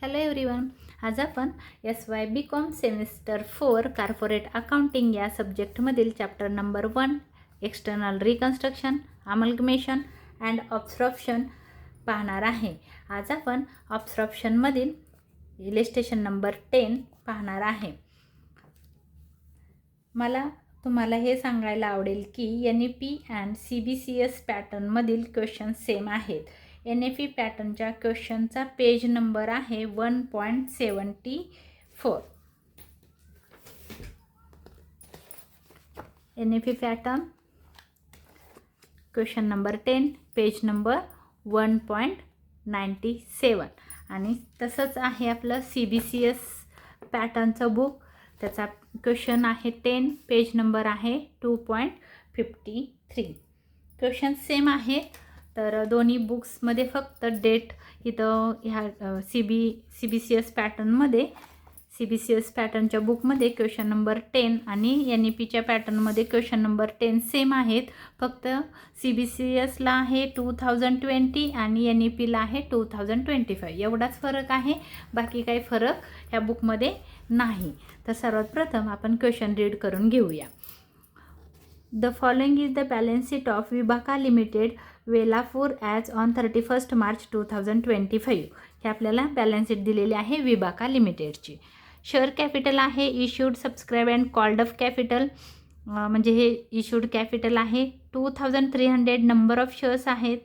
Hello everyone. आज आपण SY BCom semester 4 corporate accounting या सब्जेक्टमधील chapter number 1 external reconstruction, amalgamation and absorption पाहणार आहे. आज आपण ऑब्स्ट्रप्शनमधील इलिस्ट्रेशन नंबर 10 पाहणार आहे. मला तुम्हाला हे सांगायला आवडेल की NEP अँड CBCS पॅटर्नमधील क्वेश्चन सेम आहेत. NEP पॅटर्नच्या क्वेश्चनचा पेज नंबर आहे 1.74. NEP pattern question number 10 page number 1.97 आणि तसंच आहे आपलं CBCS पॅटर्नचं बुक. त्याचा क्वेश्चन आहे 10 पेज नंबर आहे 2.53. क्वेश्चन सेम आहे. तर दोन्ही बुक्समध्ये फक्त डेट इथं ह्या CBCS पॅटर्नमध्ये CBCS पॅटर्नच्या बुकमध्ये क्वेश्चन नंबर 10 आणि NEPच्या पॅटर्नमध्ये क्वेश्चन नंबर 10 सेम आहेत. फक्त CBCSला आहे 2020 आणि NEPला आहे 2025. एवढाच फरक आहे, बाकी काही फरक ह्या बुकमध्ये नाही. तर सर्वात प्रथम आपण क्वेश्चन रीड करून घेऊया. The following is the balance sheet of Vibhaka limited Velapur as on 31 March 2025. हे आपल्याला बॅलन्स शीट दिलेली आहे विभाका लिमिटेडची. शेअर कॅपिटल आहे issued, subscribed and called off capital, म्हणजे हे इश्यूड कॅपिटल आहे 2300. नंबर ऑफ शेअर्स आहेत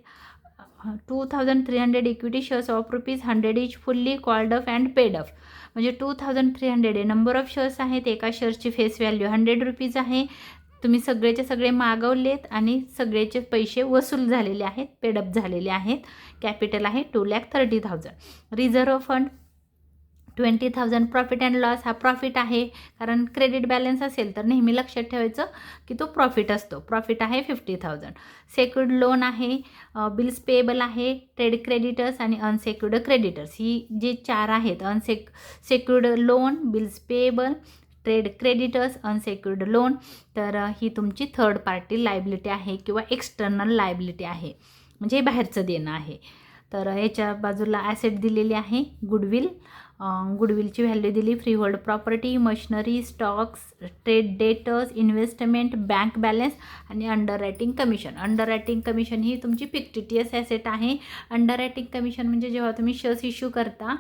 2300. Equity shares of ₹100 each, fully called off and paid of, म्हणजे 2300 आहे. नंबर ऑफ शेअर्स आहेत. एका शेअर्सची फेस व्हॅल्यू ₹100 आहे. तुम्ही सगळेचे सगळे मागवलेत आणि सगळेचे पैसे वसूल झालेले आहेत, पेडअप झालेले आहेत. कॅपिटल आहे 2,30,000. Reserve fund 20,000. Profit and loss हा प्रॉफिट आहे, कारण क्रेडिट बॅलन्स असेल तर नेहमी लक्षात ठेवायचं की तो प्रॉफिट असतो. प्रॉफिट आहे 50,000. सेक्युर्ड लोन आहे, बिल्स पेएबल आहे, ट्रेड क्रेडिटर्स आणि अनसेक्युर्ड क्रेडिटर्स. ही जे चार आहेत, secured loan, bills payable, trade creditors, unsecured loan, तर ही तुमची थर्ड पार्टी लायबिलिटी आहे किंवा एक्सटर्नल लायबिलिटी आहे, म्हणजे बाहेरचं देणं आहे. तर ह्याच्या बाजूला ॲसेट दिलेली आहे गुडविल. गुडविलची व्हॅल्यू दिली. Freehold property, machinery, stocks, trade debtors, investment, bank balance आणि underwriting commission. Underwriting commission ही तुमची फिक्टिटियस ॲसेट आहे. अंडर रायटिंग कमिशन म्हणजे जेव्हा तुम्ही शेअर्स इश्यू करता,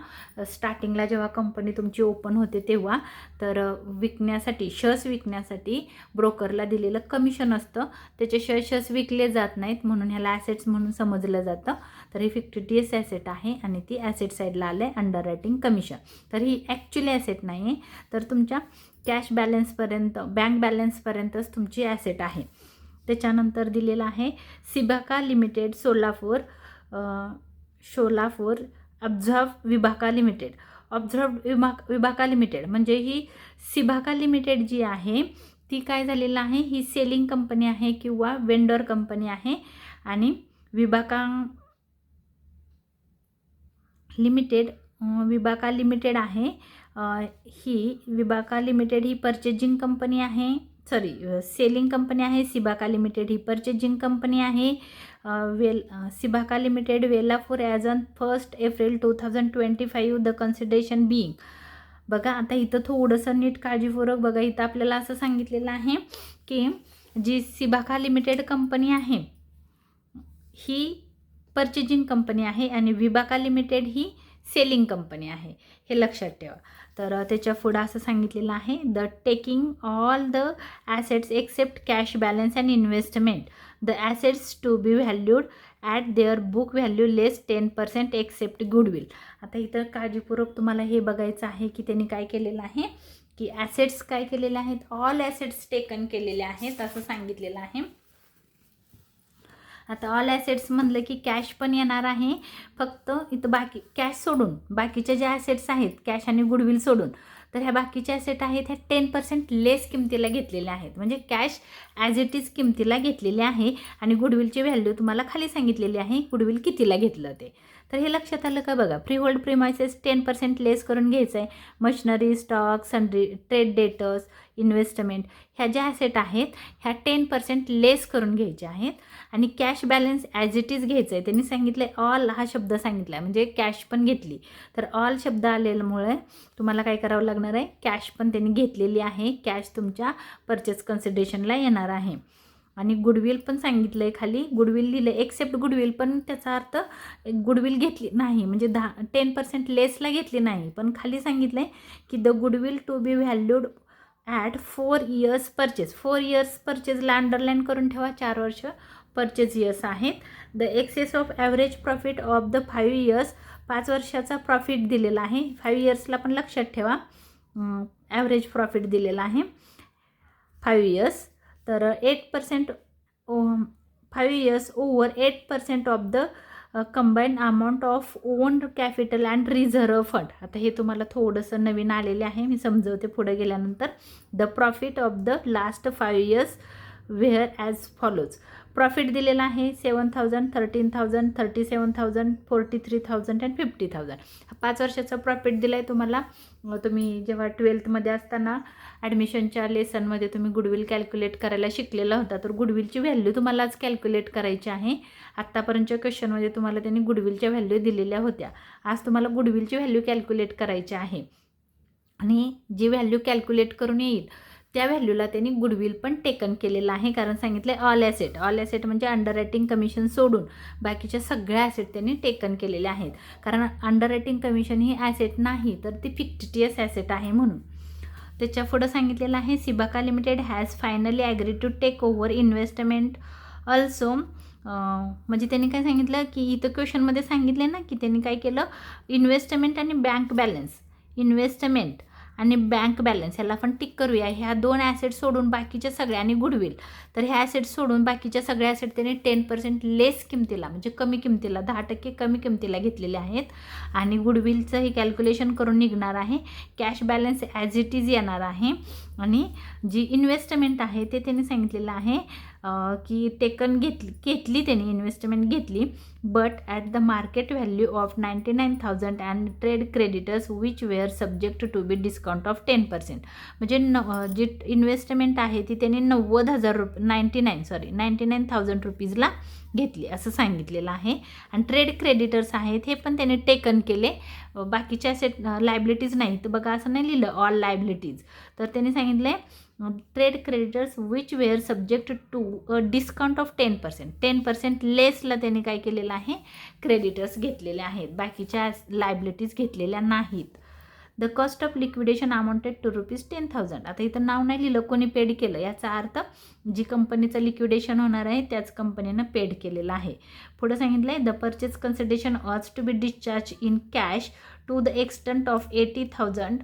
स्टार्टिंगला जेव्हा कंपनी तुमची ओपन होते तेव्हा, तर विकण्यासाठी, शेअर्स विकण्यासाठी ब्रोकरला दिलेलं कमिशन असतं. त्याच्याशिवाय शेअर्स विकले जात नाहीत, म्हणून ह्याला ॲसेट्स म्हणून समजलं जातं. तर ही फिक्टिटियस ॲसेट आहे आणि ती ॲसेट साईडला आलं आहे अंडर रायटिंग कमिशन. तर ही ॲक्च्युली ॲसेट नाही आहे, तर तुमच्या कॅश बॅलन्सपर्यंत, बँक बॅलन्सपर्यंतच तुमची ॲसेट आहे. त्याच्यानंतर दिलेलं आहे सिबाका limited Solapur, observe Vibhaka limited. Observe Vibhaka limited म्हणजे ही सिबाका लिमिटेड जी आहे ती काय झालेलं आहे, ही सेलिंग कंपनी आहे किंवा वेंडर कंपनी आहे. आणि विभाका लिमिटेड आहे, ही विभाका लिमिटेड ही पर्चेजिंग कंपनी आहे, सेलिंग कंपनी आहे. सिबाका लिमिटेड ही पर्चेजिंग कंपनी आहे. सिबाका limited Velapur as on 1 April 2025. The consideration being. बघा आता इथं थोडंसं नीट काळजीपूर्वक बघा. इथं आपल्याला असं सांगितलेलं आहे की जी सिबाका लिमिटेड कंपनी आहे ही पर्चेजिंग कंपनी आहे आणि विभाका लिमिटेड ही सेलिंग कंपनी आहे, हे लक्षात ठेवा. तर त्याच्या पुढं असं सांगितलेलं आहे the taking all the assets except cash balance and investment, the assets to be valued at their book value less 10% except goodwill. आता इथं काळजीपूर्वक तुम्हाला हे बघायचं आहे की त्यांनी काय केलेलं आहे की ॲसेट्स काय केलेले आहेत, ऑल ॲसेट्स टेकन केलेले आहेत असं सांगितलेलं आहे. आता ऑल ॲसेट्स म्हणलं की कॅश पण येणार आहे, फक्त इथं बाकी कॅश सोडून बाकीच्या ज्या ॲसेट्स आहेत, कॅश आणि गुडविल सोडून, तर ह्या बाकीच्या ॲसेट आहेत ह्या 10% लेस किमतीला घेतलेल्या आहेत. म्हणजे कॅश ॲज इट इज किमतीला घेतलेली आहे आणि गुडविलची व्हॅल्यू तुम्हाला खाली सांगितलेली आहे, गुडविल कितीला घेतलं ते. तर हे लक्षात आलं का बघा. फ्री होल्ड प्रिमायसेस 10% लेस करून घ्यायचं आहे. Machinery, stock, sundry, trade debtors, investment ह्या ज्या ॲसेट आहेत ह्या 10% लेस करून घ्यायच्या आहेत. आणि cash balance as it is घ्यायचं आहे. त्यांनी सांगितलं आहे ऑल हा शब्द सांगितला आहे, म्हणजे कॅश पण घेतली. तर ऑल शब्द आलेल्यामुळे तुम्हाला काय करावं लागणार आहे, कॅश पण त्यांनी घेतलेली आहे. कॅश तुमच्या परचेस कन्सिडरेशनला येणार आहे. आणि गुडविल पण सांगितलं आहे खाली, गुडविल लिहिलं आहे एक्सेप्ट गुडविल, पण त्याचा अर्थ गुडविल घेतली नाही, म्हणजे 10% लेसला घेतली नाही. पण खाली सांगितलं आहे की the goodwill to be valued at 4 years purchase. 4 years परचेसला अंडरलाईन करून ठेवा, 4 वर्ष परचेस इयर्स आहेत. The excess of average profit of the 5 years, 5 वर्षाचा प्रॉफिट दिलेला आहे. 5 yearsला पण लक्षात ठेवा ॲव्हरेज प्रॉफिट दिलेला आहे 5 years. तर 8% 5 years over 8% of the combined amount of owned capital and reserve fund. आता हे तुम्हाला थोडंसं नवीन आलेले आहे, मी समजवते पुढे गेल्यानंतर. The profit of the last 5 years wear as follows. Profit दिलेला आहे 7,000, 13,000, 37,000, 43,000 अँड 50,000. 5 वर्षाचा प्रॉफिट दिला आहे तुम्हाला. तुम्ही जेव्हा 12th असताना ॲडमिशनच्या लेसनमध्ये तुम्ही गुडविल कॅल्क्युलेट करायला शिकलेला होता. तर गुडविलची व्हॅल्यू तुम्हालाच कॅल्क्युलेट करायची आहे. आत्तापर्यंतच्या क्वेश्चनमध्ये तुम्हाला त्यांनी गुडविलच्या व्हॅल्यू दिलेल्या होत्या. आज तुम्हाला गुडविलची व्हॅल्यू कॅल्क्युलेट करायची आहे. आणि जी व्हॅल्यू कॅल्क्युलेट करून येईल त्या व्हॅल्यूला त्यांनी गुडविल पण टेकन केलेलं आहे. कारण सांगितलं ऑल ॲसेट, ऑल ॲसेट म्हणजे अंडर रायटिंग कमिशन सोडून बाकीच्या सगळ्या ॲसेट त्यांनी टेकन केलेल्या आहेत. कारण अंडर रायटिंग कमिशन ही ॲसेट नाही, तर ती फिक्टिटियस ॲसेट आहे म्हणून. त्याच्या पुढं सांगितलेलं आहे सिबाका limited has finally agree to take over investment also. म्हणजे त्यांनी काय सांगितलं की इथं क्वेश्चनमध्ये सांगितले ना की त्यांनी काय केलं, इन्व्हेस्टमेंट आणि बँक बॅलन्स, इन्व्हेस्टमेंट आणि बँक बॅलन्स ह्याला आपण टिक करूया. ह्या 2 ॲसेट सोडून बाकीच्या सगळ्या आणि गुडविल, तर ह्या ॲसेट सोडून बाकीच्या सगळ्या ॲसेट त्यांनी 10% लेस किमतीला, म्हणजे कमी किमतीला, 10% कमी किमतीला घेतलेले आहेत. आणि गुडविलचं हे कॅल्क्युलेशन करून निघणार आहे. Cash balance as it is येणार आहे. आणि जी इन्व्हेस्टमेंट आहे ते त्यांनी सांगितलेलं आहे की टेकन घेतली त्यांनी इन्व्हेस्टमेंट घेतली, but at the market value of 99,000 and trade creditors which were subject to be discount of 10%. म्हणजे जी इन्व्हेस्टमेंट आहे ती त्यांनी 99,000 रुपीजला घेतली असं सांगितलेलं आहे. आणि ट्रेड क्रेडिटर्स आहेत हे पण त्यांनी टेकन केले, बाकीच्या ॲसेट लायबिलिटीज नाही. तर बघा असं नाही लिहिलं ऑल लायबिलिटीज, तर त्यांनी सांगितलं trade creditors which were subject to a discount of 10% लेसला त्यांनी काय केलेलं आहे, क्रेडिटर्स घेतलेले आहेत, बाकीच्या लायबिलिटीज घेतलेल्या नाहीत. The cost of liquidation amounted to ₹10,000. आता इथं नाव नाही लिहिलं कोणी पेड केलं, याचा अर्थ जी कंपनीचं लिक्विडेशन होणार आहे त्याच कंपनीनं पेड केलेलं आहे. पुढं सांगितलं आहे the purchase consideration was to be discharge in cash to the extent of 80,000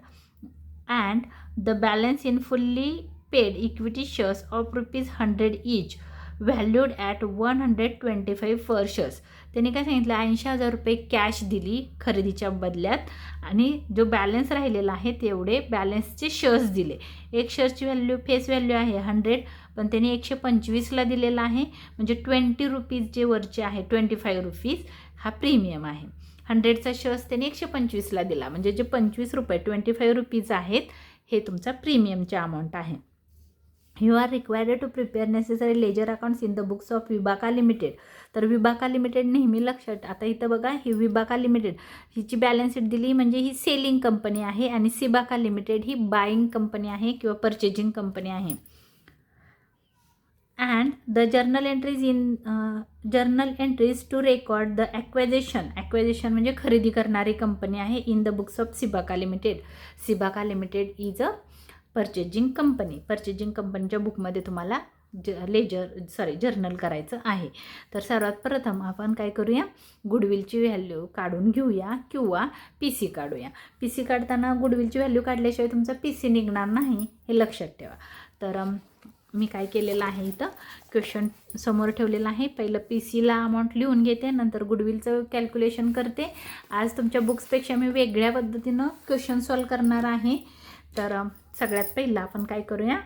and the balance in fully paid equity shares of ₹100 each valued at 125 per shares. त्यांनी काय सांगितलं 80,000 रुपये कॅश दिली खरेदीच्या बदल्यात, आणि जो बॅलन्स राहिलेला आहे तेवढे बॅलन्सचे शेअर्स दिले. एक शेअर्सची व्हॅल्यू फेस व्हॅल्यू आहे 100, पण त्यांनी 125ला दिलेला आहे. म्हणजे ₹20 जे वरचे आहे, ₹25 हा प्रीमियम आहे. 100चा शेअर्स त्यांनी 125ला दिला, म्हणजे जे ₹25 ₹25 आहेत हे तुमचा प्रीमियमचा अमाऊंट आहे. You are required to prepare necessary ledger accounts in the books of Vibaka limited. तर विबाका लिमिटेड नेहमी लक्षात, आता इथं बघा ही विबाका लिमिटेड हिची बॅलन्स शीट दिली, म्हणजे ही सेलिंग कंपनी आहे, आणि सिबाका लिमिटेड ही बाईंग कंपनी आहे किंवा परचेजिंग कंपनी आहे. And the journal entries to record the acquisition म्हणजे खरेदी करणारी कंपनी आहे in the books of सिबाका limited. Sibaka limited is a purchasing कंपनीच्या बुकमध्ये तुम्हाला जर्नल करायचं आहे. तर सर्वात प्रथम आपण काय करूया, गुडविलची व्हॅल्यू काढून घेऊया किंवा PC काढूया. PC काढताना गुडविलची व्हॅल्यू काढल्याशिवाय तुमचा PC निघणार नाही, हे लक्षात ठेवा. तर मी काय केलेलं आहे, इथं क्वेश्चन समोर ठेवलेलं आहे. पहिलं PCला अमाऊंट लिहून घेते, नंतर गुडविलचं कॅल्क्युलेशन करते. आज तुमच्या बुक्सपेक्षा मी वेगळ्या पद्धतीनं क्वेश्चन सॉल्व करणार आहे. तर सगळ्यात पहिला आपण काय करूया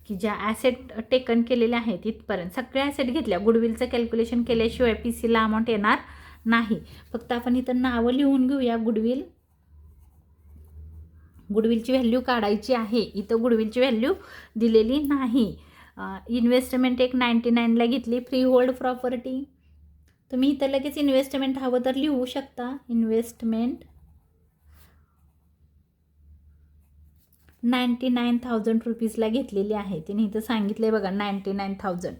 की ज्या ॲसेट टेकन केलेल्या आहेत इथपर्यंत सगळ्या ॲसेट घेतल्या, गुडविलचं कॅल्क्युलेशन केल्याशिवाय PCला अमाऊंट येणार नाही. फक्त आपण इथं नावं लिहून घेऊया. गुडविलची व्हॅल्यू काढायची आहे. इथं गुडविलची व्हॅल्यू दिलेली नाही. इन्व्हेस्टमेंट एक 99ला घेतली. फ्री होल्ड प्रॉपर्टी तुम्ही इथं लगेच इन्व्हेस्टमेंट हवं तर लिहू शकता. इन्व्हेस्टमेंट 99,000 रुपीजला घेतलेली आहे. तिने इथं सांगितलं आहे बघा 99,000.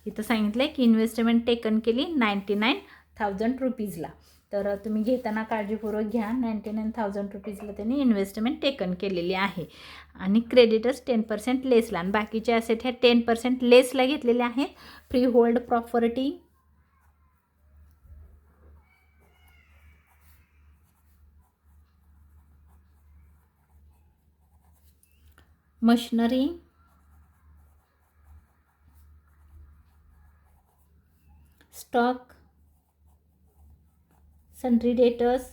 इथं सांगितलं आहे की इन्व्हेस्टमेंट टेकन केली 99,000 रुपीजला. तर तुम्ही घेताना काळजीपूर्वक घ्या. 99,000 रुपीजला त्यांनी इन्व्हेस्टमेंट टेकन केलेली आहे. आणि क्रेडिटर्स 10% लेसला आणि बाकीचे ॲसेट ह्या 10% लेसला घेतलेले आहेत. Freehold property machinery stock sundry debtors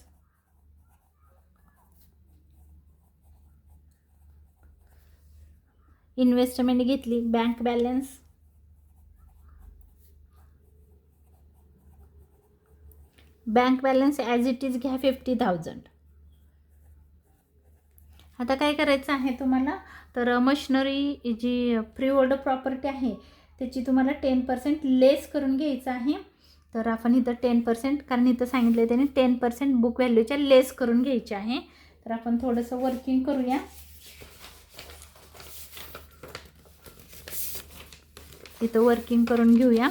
investment घेतली. Bank balance as it is घ्या 50,000. आता काय करायचं आहे तुम्हाला तर मशिनरी जी फ्री होल्ड प्रॉपर्टी आहे त्याची तुम्हाला 10% लेस करून घ्यायचं आहे. तर आपण इथं 10% कारण इथं सांगितलं आहे त्याने 10% बुक व्हॅल्यूच्या लेस करून घ्यायचे आहे. तर आपण थोडंसं वर्किंग करूया. इथं वर्किंग करून घेऊया.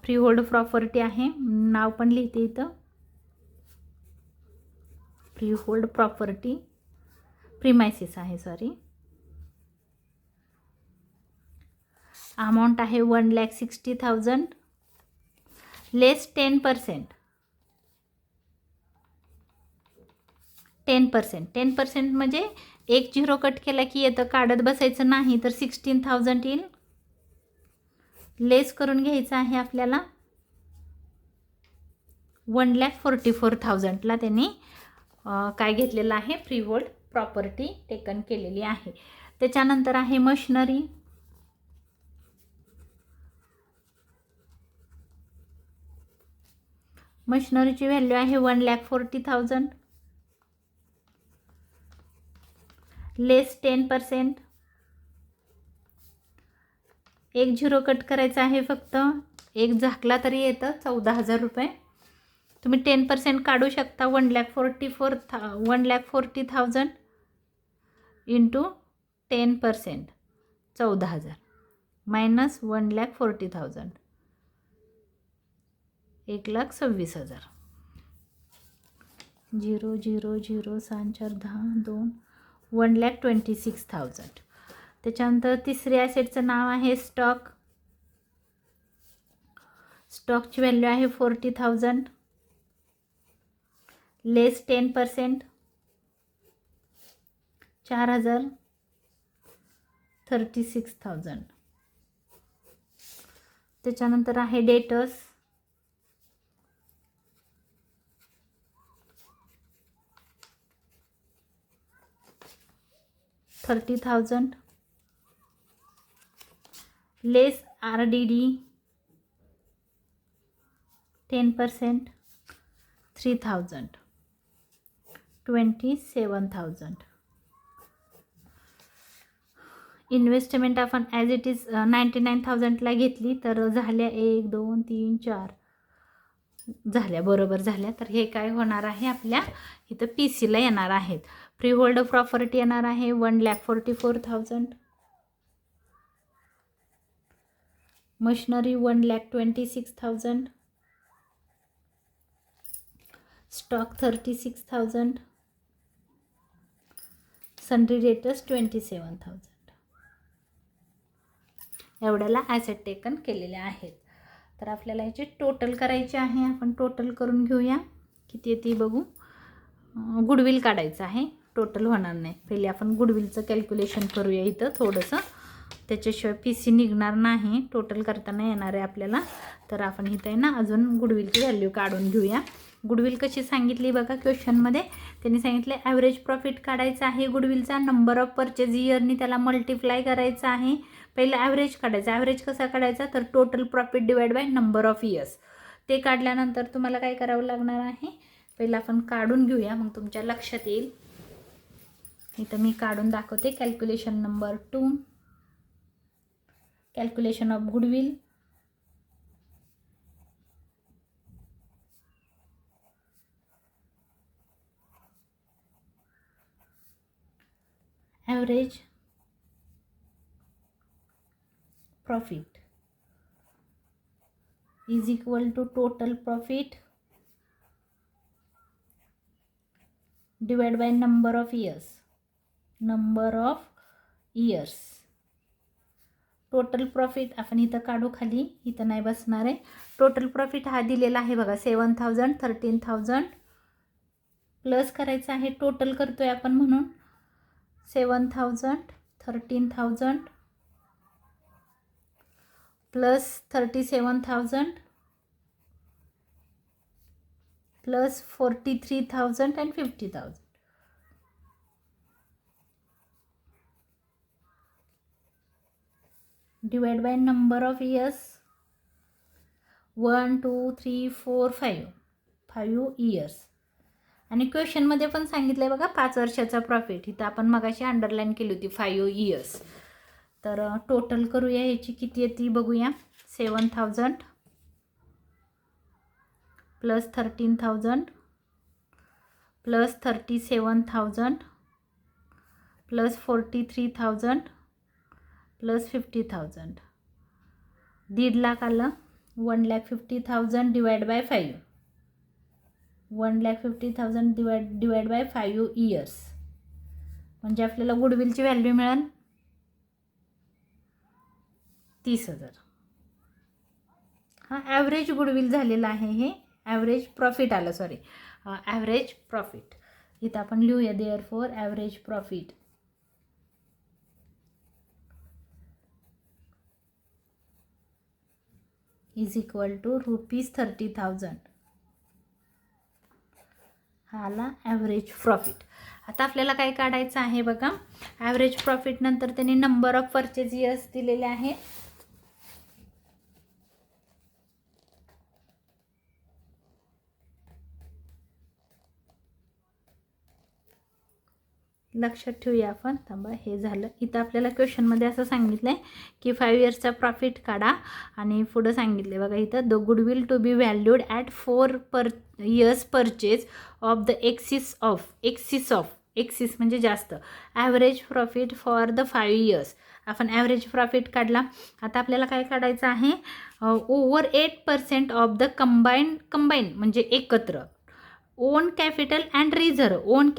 फ्री होल्ड प्रॉपर्टी आहे. नाव पण लिहिते इथं. फ्री होल्ड प्रॉपर्टी प्रिमायसिस आहे. सॉरी. अमाऊंट आहे 1,60,000 लेस 10%. 10% म्हणजे एक 0 कट केला की येतं. काढत बसायचं नाही. तर 16,000 येईल. लेस करून घ्यायचं आहे आपल्याला 1,44,000ला त्यांनी काय घेतलेलं आहे फ्री होल्ड प्रॉपर्टी टेकन केलेली आहे. त्याच्यानंतर आहे मशिनरी. मशिनरीची व्हॅल्यू आहे 1,40,000 लेस 10%. एक 0 कट करायचा आहे फक्त. एक झाकला तरी येतं 14,000 रुपये. तुम्ही 10% काढू शकता. 1,40,000 इंटू 10% 14,000 मायनस 1,40,000 1,26,000. 0 0 0 7 4 10 2 1,26,000. त्याच्यानंतर तिसऱ्या ॲसेटचं नाव आहे स्टॉक. स्टॉकची व्हॅल्यू आहे 40,000 लेस 10% 4,000 36,000. त्याच्यानंतर आहे डेटर्स. $30,000 लेस RDD 10% 3,000 27,000. इन्व्हेस्टमेंट आपण ॲज इट इज 99,000ला घेतली. तर झाल्या 1 2 3 4 झाल्या बरोबर झाल्या. तर हे काय होणार आहे आपल्या इथं PCला येणार आहेत. फ्री होल्ड प्रॉपर्टी येणार आहे 1,44,000. मशिनरी 1,26,000. स्टॉक 36,000. Sundry debtors 27,000. एवढ्याला ॲसेट टेकन केलेले आहेत. तर आपल्याला याची टोटल करायची आहे. आपण टोटल करून घेऊया किती येते बघू. गुडविल काढायचं आहे. टोटल होणार नाही. पहिले आपण गुडविलचं कॅल्क्युलेशन करूया इथं थोडंसं. त्याच्याशिवाय PC निघणार नाही. टोटल करताना येणार आहे आपल्याला. तर आपण इथं आहे ना अजून गुडविलची व्हॅल्यू काढून घेऊया. गुडविल कशी सांगितली बघा क्वेश्चनमध्ये. त्यांनी सांगितले ॲव्हरेज प्रॉफिट काढायचा आहे गुडविलचा. नंबर ऑफ परचेज इयरनी त्याला मल्टिप्लाय करायचं आहे. पहिलं ॲव्हरेज काढायचा. ॲव्हरेज कसा काढायचा तर total profit divide by number of years. ते काढल्यानंतर तुम्हाला काय करावं लागणार आहे, पहिला आपण काढून घेऊया, मग तुमच्या लक्षात येईल. इथं मी काढून दाखवते. Calculation number 2, calculation of goodwill. Average profit is equal to total profit divide by number of years. Number of years. Total profit आपण इथं काढू खाली, इथं नाही बसणार आहे. टोटल प्रॉफिट हा दिलेला आहे बघा 7,000, 13,000 प्लस करायचं आहे. टोटल करतोय आपण म्हणून 7,000, 13,000 plus 37,000 plus 43,000 and 50,000. Divide by number of years. 1, 2, 3, 4, 5 years. आणि क्वेश्चनमध्ये पण सांगितलं आहे बघा 5 वर्षाचा प्रॉफिट. इथं आपण मगाशी अंडरलाईन केली होती 5 years. तर टोटल करूया, याची किती येते बघूया. 7,000 plus 13,000 plus 37,000 plus 43,000 plus 50,000. 1.5 lakh आलं. 1,50,000 divide by 5. 1,50,000 divide by 5 years. म्हणजे आपल्याला गुडविलची व्हॅल्यू मिळेल 30,000. हा ॲव्हरेज गुडविल झालेला आहे. हे ॲव्हरेज प्रॉफिट आलं, सॉरी ॲव्हरेज प्रॉफिट. इथं आपण लिहूया therefore average profit is equal to ₹30,000. हा आला ॲव्हरेज प्रॉफिट. आता आपल्याला काय काढायचं आहे बघा. ॲव्हरेज प्रॉफिट नंतर त्यांनी नंबर ऑफ परचेज इयर्स दिलेले आहेत. लक्षात ठेवूया आपण. थांबा, हे झालं. इथं आपल्याला क्वेश्चनमध्ये असं सांगितलं आहे की 5 yearsचा प्रॉफिट काढा आणि पुढं सांगितले बघा इथं, the goodwill to be valued at 4 years purchase of the excess म्हणजे जास्त average profit for the 5 years. आपण ॲव्हरेज प्रॉफिट काढला. आता आपल्याला काय काढायचं आहे, ओव्हर 8% ऑफ द कंबाईन म्हणजे एकत्र on capital and reserve. Own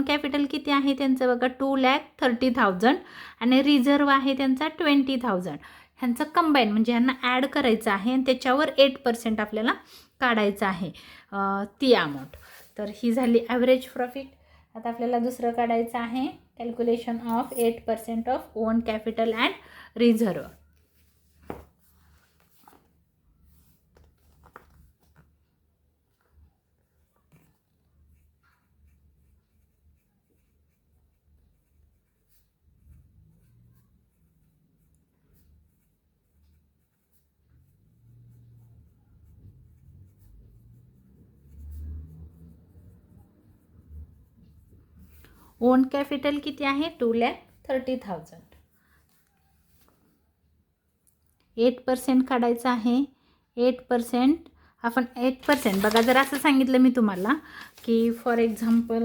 capital किती आहे त्यांचं बघा 2,30,000 आणि रिझर्व आहे त्यांचा 20,000. ह्यांचं कंबाईन म्हणजे ह्यांना ॲड करायचं आहे आणि त्याच्यावर 8% आपल्याला काढायचं आहे ती अमाऊंट. तर ही झाली ॲव्हरेज प्रॉफिट. आता आपल्याला दुसरं काढायचं आहे calculation of 8% of on capital and reserve. Own capital किती आहे 2,30,000. 8% काढायचं आहे. 8% आपण 8% बघा, जर असं सांगितलं मी तुम्हाला की फॉर एक्झाम्पल,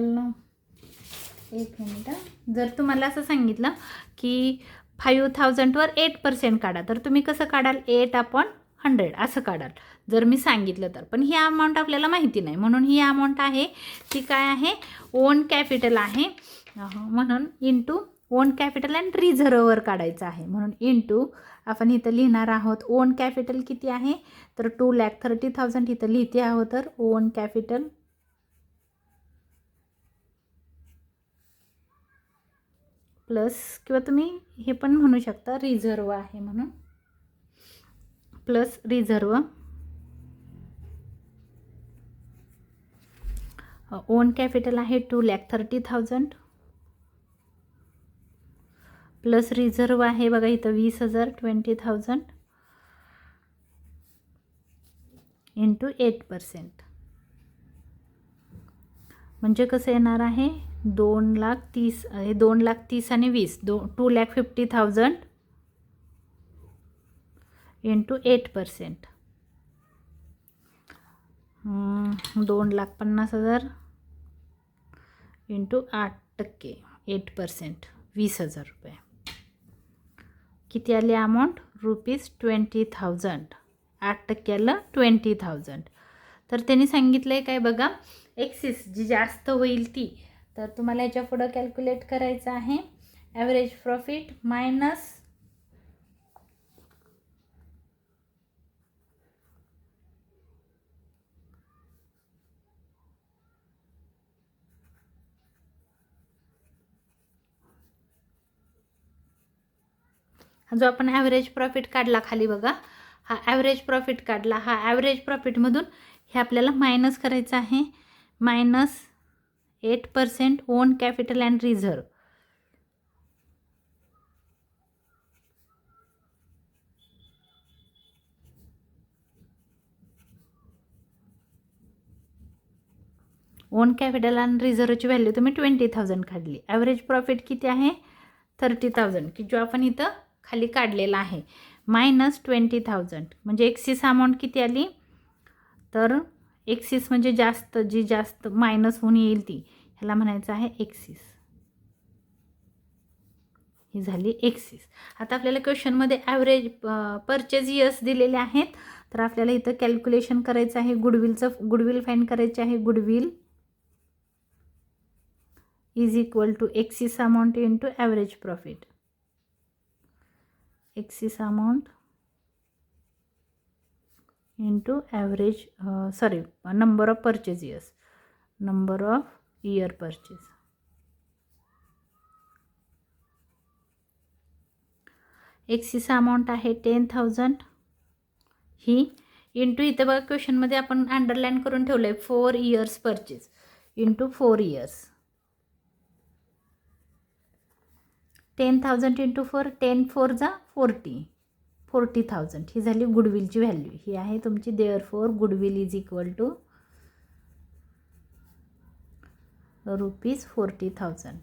एक मिनिट, जर तुम्हाला असं सांगितलं की 5,000वर 8% काढा, तर तुम्ही कसं काढाल 8/100 असं काढाल जर मी सांगितलं तर. पण ही अमाऊंट आपल्याला माहिती नाही, म्हणून ही अमाऊंट आहे ती काय आहे ओन कॅपिटल आहे, म्हणून इंटू ओन कॅपिटल अँड रिझर्ववर काढायचं आहे. म्हणून इंटू आपण इथं लिहिणार आहोत ओन कॅपिटल किती आहे तर 2,30,000 इथं लिहिते आहोत. तर ओन कॅपिटल प्लस, किंवा तुम्ही हे पण म्हणू शकता रिझर्व आहे म्हणून, प्लस रिझर्व ओन कॅपिटल आहे 2,30,000 प्लस रिझर्व आहे बघा इथं 20,000 20,000 इंटू 8%. म्हणजे कसं येणार आहे 2,30,000 हे 2,30,000 आणि 20 2,50,000 इंटू 8%. 2,50,000 इंटू 8% 8% 20,000 रुपये. किती आले अमाऊंट ₹20,000. 8% आलं 20,000. तर त्यांनी सांगितलं आहे काय बघा, एक्सिस जी जास्त होईल ती, तर तुम्हाला याच्या पुढं कॅल्क्युलेट करायचं आहे ॲव्हरेज प्रॉफिट मायनस जो आपण ॲव्हरेज प्रॉफिट काढला खाली बघा, हा ॲव्हरेज प्रॉफिट काढला, हा ॲव्हरेज प्रॉफिटमधून हे आपल्याला मायनस करायचं आहे. Minus 8% own capital and reserve. Own capital and रिझर्वची व्हॅल्यू तुम्ही 20,000 काढली. ॲव्हरेज प्रॉफिट किती आहे 30,000 की जो आपण इथं खाली काढलेला आहे. मायनस 20,000 म्हणजे एक्सिस अमाऊंट किती आली, तर एक्सिस म्हणजे जास्त, जी जास्त मायनस होऊन येईल ती, ह्याला म्हणायचं आहे एक्सिस. ही झाली एक्सिस. आता आपल्याला क्वेश्चनमध्ये ॲव्हरेज परचेज इयर्स दिलेले आहेत, तर आपल्याला इथं कॅल्क्युलेशन करायचं आहे गुडविल फाईंड करायचे आहे. Goodwill is equal to excess amount into average profit. Excess amount into average number of purchase years, number of year purchase. Excess amount आहे 10,000 ही इंटू इथं बघा क्वेश्चनमध्ये आपण अंडरलाईन करून ठेवलं आहे 4 years purchase into 4 years. 10,000 into 4 10 4 जा 40,000 ही झाली गुडविलची व्हॅल्यू. ही आहे तुमची. Therefore goodwill is equal to ₹40,000.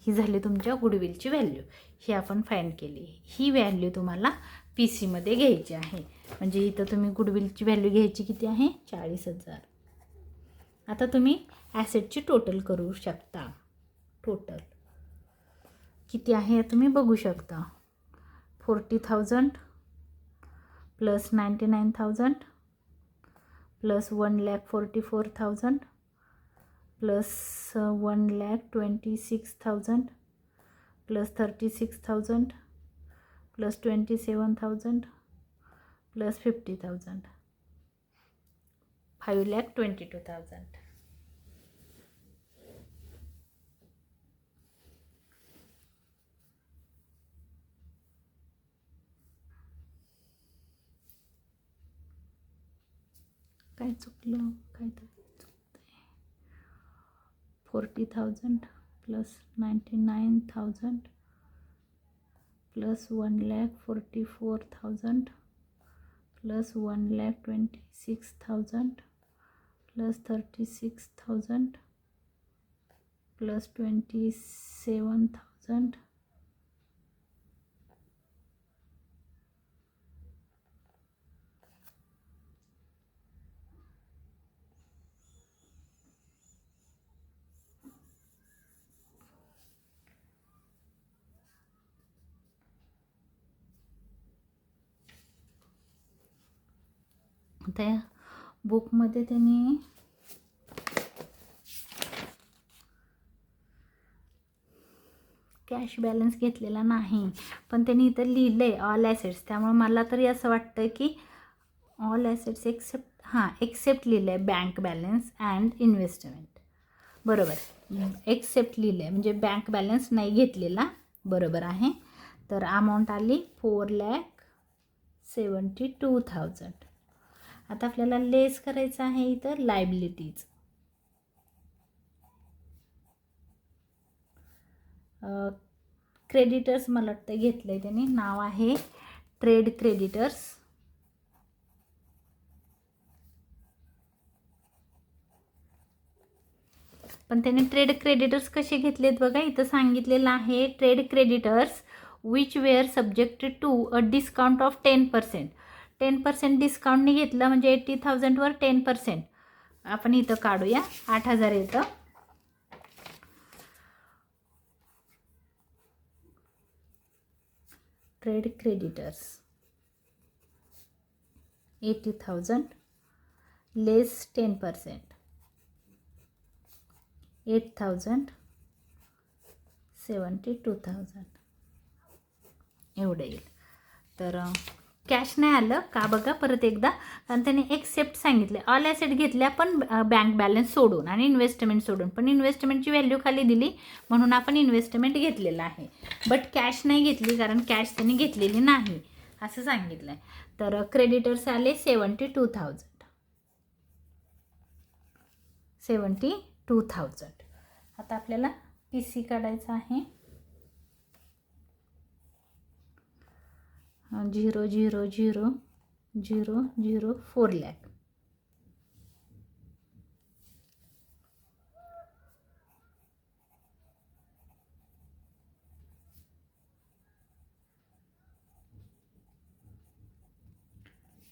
ही झाली तुमच्या गुडविलची व्हॅल्यू. ही आपण फाइंड केली. ही व्हॅल्यू तुम्हाला पी सीमध्ये घ्यायची आहे. म्हणजे इथं तुम्ही गुडविलची व्हॅल्यू घ्यायची किती आहे 40,000. आता तुम्ही ॲसेटची टोटल करू शकता. टोटल किती आहे तुम्ही बघू शकता. 40,000 plus 99,000 plus 1,44,000 plus 1,26,000 plus 36,000 plus 27,000 plus 50,000 5,22,000. काय चुकलं, काय तर चुकतंय. 40,000 plus 99,000 plus 1,44,000 plus 1,26,000 plus 36,000 plus 27,000 त्या बुकमध्ये त्यांनी कॅश बॅलन्स घेतलेला नाही, पण त्यांनी इथं लिहिलं आहे ऑल ॲसेट्स. त्यामुळे मला तरी असं वाटतं की ऑल ॲसेट्स एक्सेप्ट लिहिलं आहे बँक बॅलन्स अँड इन्व्हेस्टमेंट. बरोबर, एक्सेप्ट लिहिलं आहे म्हणजे बँक बॅलन्स नाही घेतलेला. बरोबर आहे. तर अमाऊंट आली 4,72,000. आता आपल्याला लेस करायचं आहे इथं लायबिलिटीज. क्रेडिटर्स मला वाटतं घेतलं आहे त्यांनी. नाव आहे ट्रेड क्रेडिटर्स. पण त्याने ट्रेड क्रेडिटर्स कसे घेतलेत बघा, इथं सांगितलेलं आहे trade creditors which were subjected to a discount of 10%. 10% डिस्काउंटने घेतलं म्हणजे 80,000वर 10%. आपण इथं काढूया, 8,000 येतं. ट्रेड क्रेडिटर्स 80,000 लेस 10%, 8,000, 72,000 एवढं येईल. तर कॅश नाही आलं का बघा परत एकदा, कारण त्याने एक्सेप्ट सांगितले. ऑल ॲसेट घेतल्या पण बँक बॅलन्स सोडून आणि इन्व्हेस्टमेंट सोडून, पण इन्व्हेस्टमेंटची व्हॅल्यू खाली दिली म्हणून आपण इन्व्हेस्टमेंट घेतलेलं आहे. बट कॅश नाही घेतली कारण कॅश त्यांनी घेतलेली नाही असं सांगितलं आहे. तर क्रेडिटर्स आले 72,000. 72,000. आता आपल्याला पी सी काढायचा आहे. 0,0,0,0,0,4 लाख.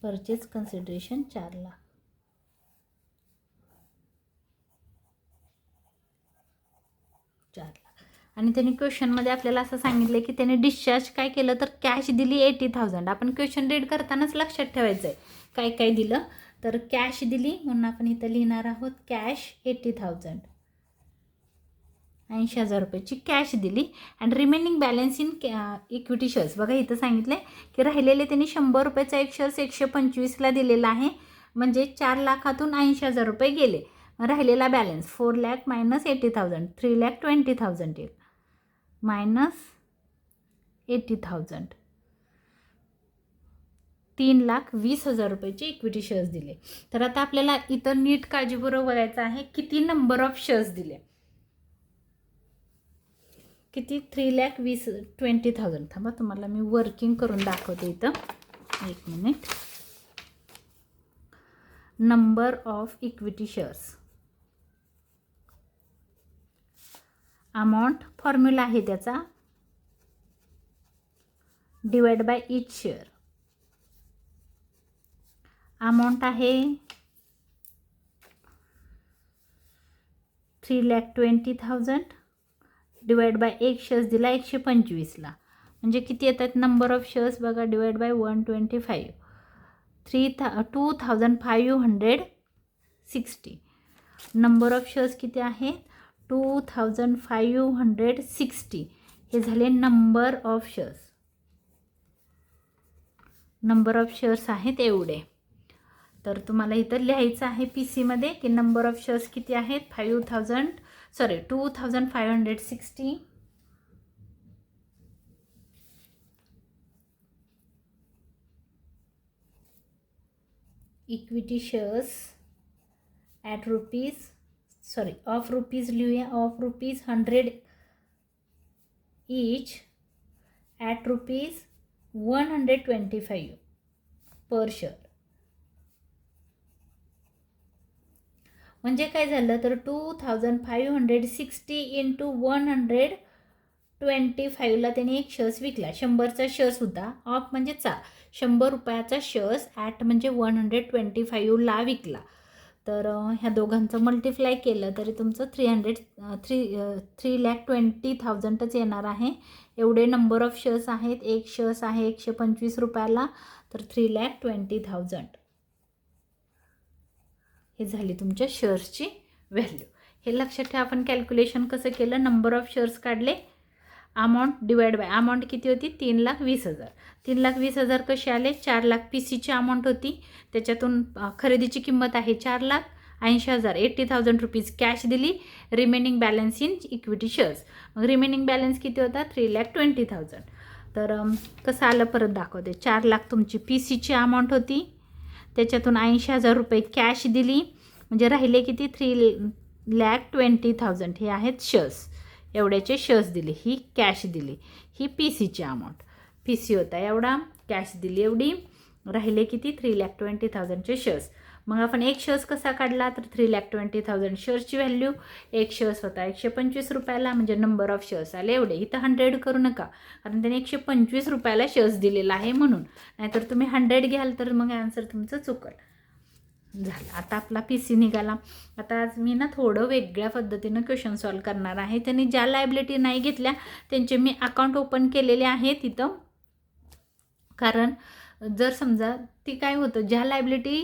Purchase consideration 4 lakh. आणि त्यांनी क्वेश्चनमध्ये आपल्याला असं सांगितलं की त्याने डिस्चार्ज काय केलं तर कॅश दिली 80,000. आपण क्वेश्चन रीड करतानाच लक्षात ठेवायचं आहे काय काय दिलं. तर कॅश दिली म्हणून आपण इथं लिहिणार आहोत कॅश 80,000. 80,000 रुपयाची कॅश दिली. And remaining balance in equity shares बघा इथं सांगितलं की राहिलेले त्यांनी 100 रुपयाचा एक शेअर्स 125ला दिलेला आहे, म्हणजे 4 लाखातून 80,000 रुपये गेले. राहिलेला बॅलन्स 4 लाख मायनस 80,000 3,20,000 येईल, मायनस 80,000 3,20,000 रुपयाचे इक्विटी शेअर्स दिले. तर आता आपल्याला इथं नीट काळजीपूर्वक बघायचं आहे किती नंबर ऑफ शेअर्स दिले. किती 3,20,000. थांबा तुम्हाला मी वर्किंग करून दाखवते इथं, एक minute. Number of equity shares, amount formula आहे त्याचा, divide by each share. Amount आहे 3,20,000 डिवाइड बाय एक शेअर्स दिला 125ला, म्हणजे किती येतात नंबर ऑफ शेअर्स बघा, divide by 125 2,560. Number of shares किती आहे 2,560. हे झाले number of shares. Number of shares आहेत एवढे. तर तुम्हाला इथं लिहायचं आहे पी सीमध्ये की नंबर ऑफ शेअर्स किती आहेत 2,560. Equity shares at of rupees लिहूया, of ₹100 each at ₹125 per share. म्हणजे काय झालं तर 2,560 इंटू 125ला त्याने एक शेअर्स विकला. 100चा शेअर्स होता, ऑफ म्हणजे 100 रुपयाचा शेअर्स ॲट म्हणजे 125ला विकला. तर ह्या दोघांचं मल्टिप्लाय केलं तरी तुमचं 3,20,000च येणार आहे. एवढे नंबर ऑफ शेअर्स आहेत. एक शेअर्स आहे 125 रुपयाला, तर 3,20,000 हे झाली तुमच्या शेअर्सची व्हॅल्यू. हे लक्षात ठेवा. आपण कॅल्क्युलेशन कसं केलं, नंबर ऑफ शेअर्स काढले, अमाऊंट डिवाइड बाय अमाऊंट किती होती 3,20,000. 3,20,000 कसे आले, 4 लाख पी सीची अमाऊंट होती, त्याच्यातून खरेदीची किंमत आहे 4,80,000. 80,000 रुपीज कॅश दिली, remaining balance in equity shares. मग रिमेनिंग बॅलन्स किती होता 3,20,000. तर कसं आलं परत दाखवते. 4 लाख तुमची पी सीची अमाऊंट होती, त्याच्यातून 80,000 रुपये कॅश दिली, म्हणजे राहिले किती 3,20,000. हे आहेत शेअर्स, एवढ्याचे शेअर्स दिले, ही कॅश दिली, ही पी सीची अमाऊंट. पी सी होता एवढा, कॅश दिली एवढी, राहिले किती 3,20,000चे शेअर्स. मग आपण एक शेअर्स कसा काढला तर 3,20,000 शेअर्सची व्हॅल्यू, एक शेअर्स होता 125 रुपयाला, म्हणजे नंबर ऑफ शेअर्स आले एवढे. इथं 100 करू नका कारण त्याने 125 रुपयाला शेअर्स दिलेला आहे म्हणून, नाहीतर तुम्ही 100 घ्याल तर मग आन्सर तुमचं चुकल. झालं. आता आपला PC निघाला. आता आज मी ना थोडं वेगळ्या पद्धतीनं क्वेश्चन सॉल्व करणार आहे. त्यांनी ज्या लायबिलिटी नाही घेतल्या त्यांचे मी अकाउंट ओपन केलेले आहे तिथं, कारण जर समजा ती काय होतं, ज्या लायबिलिटी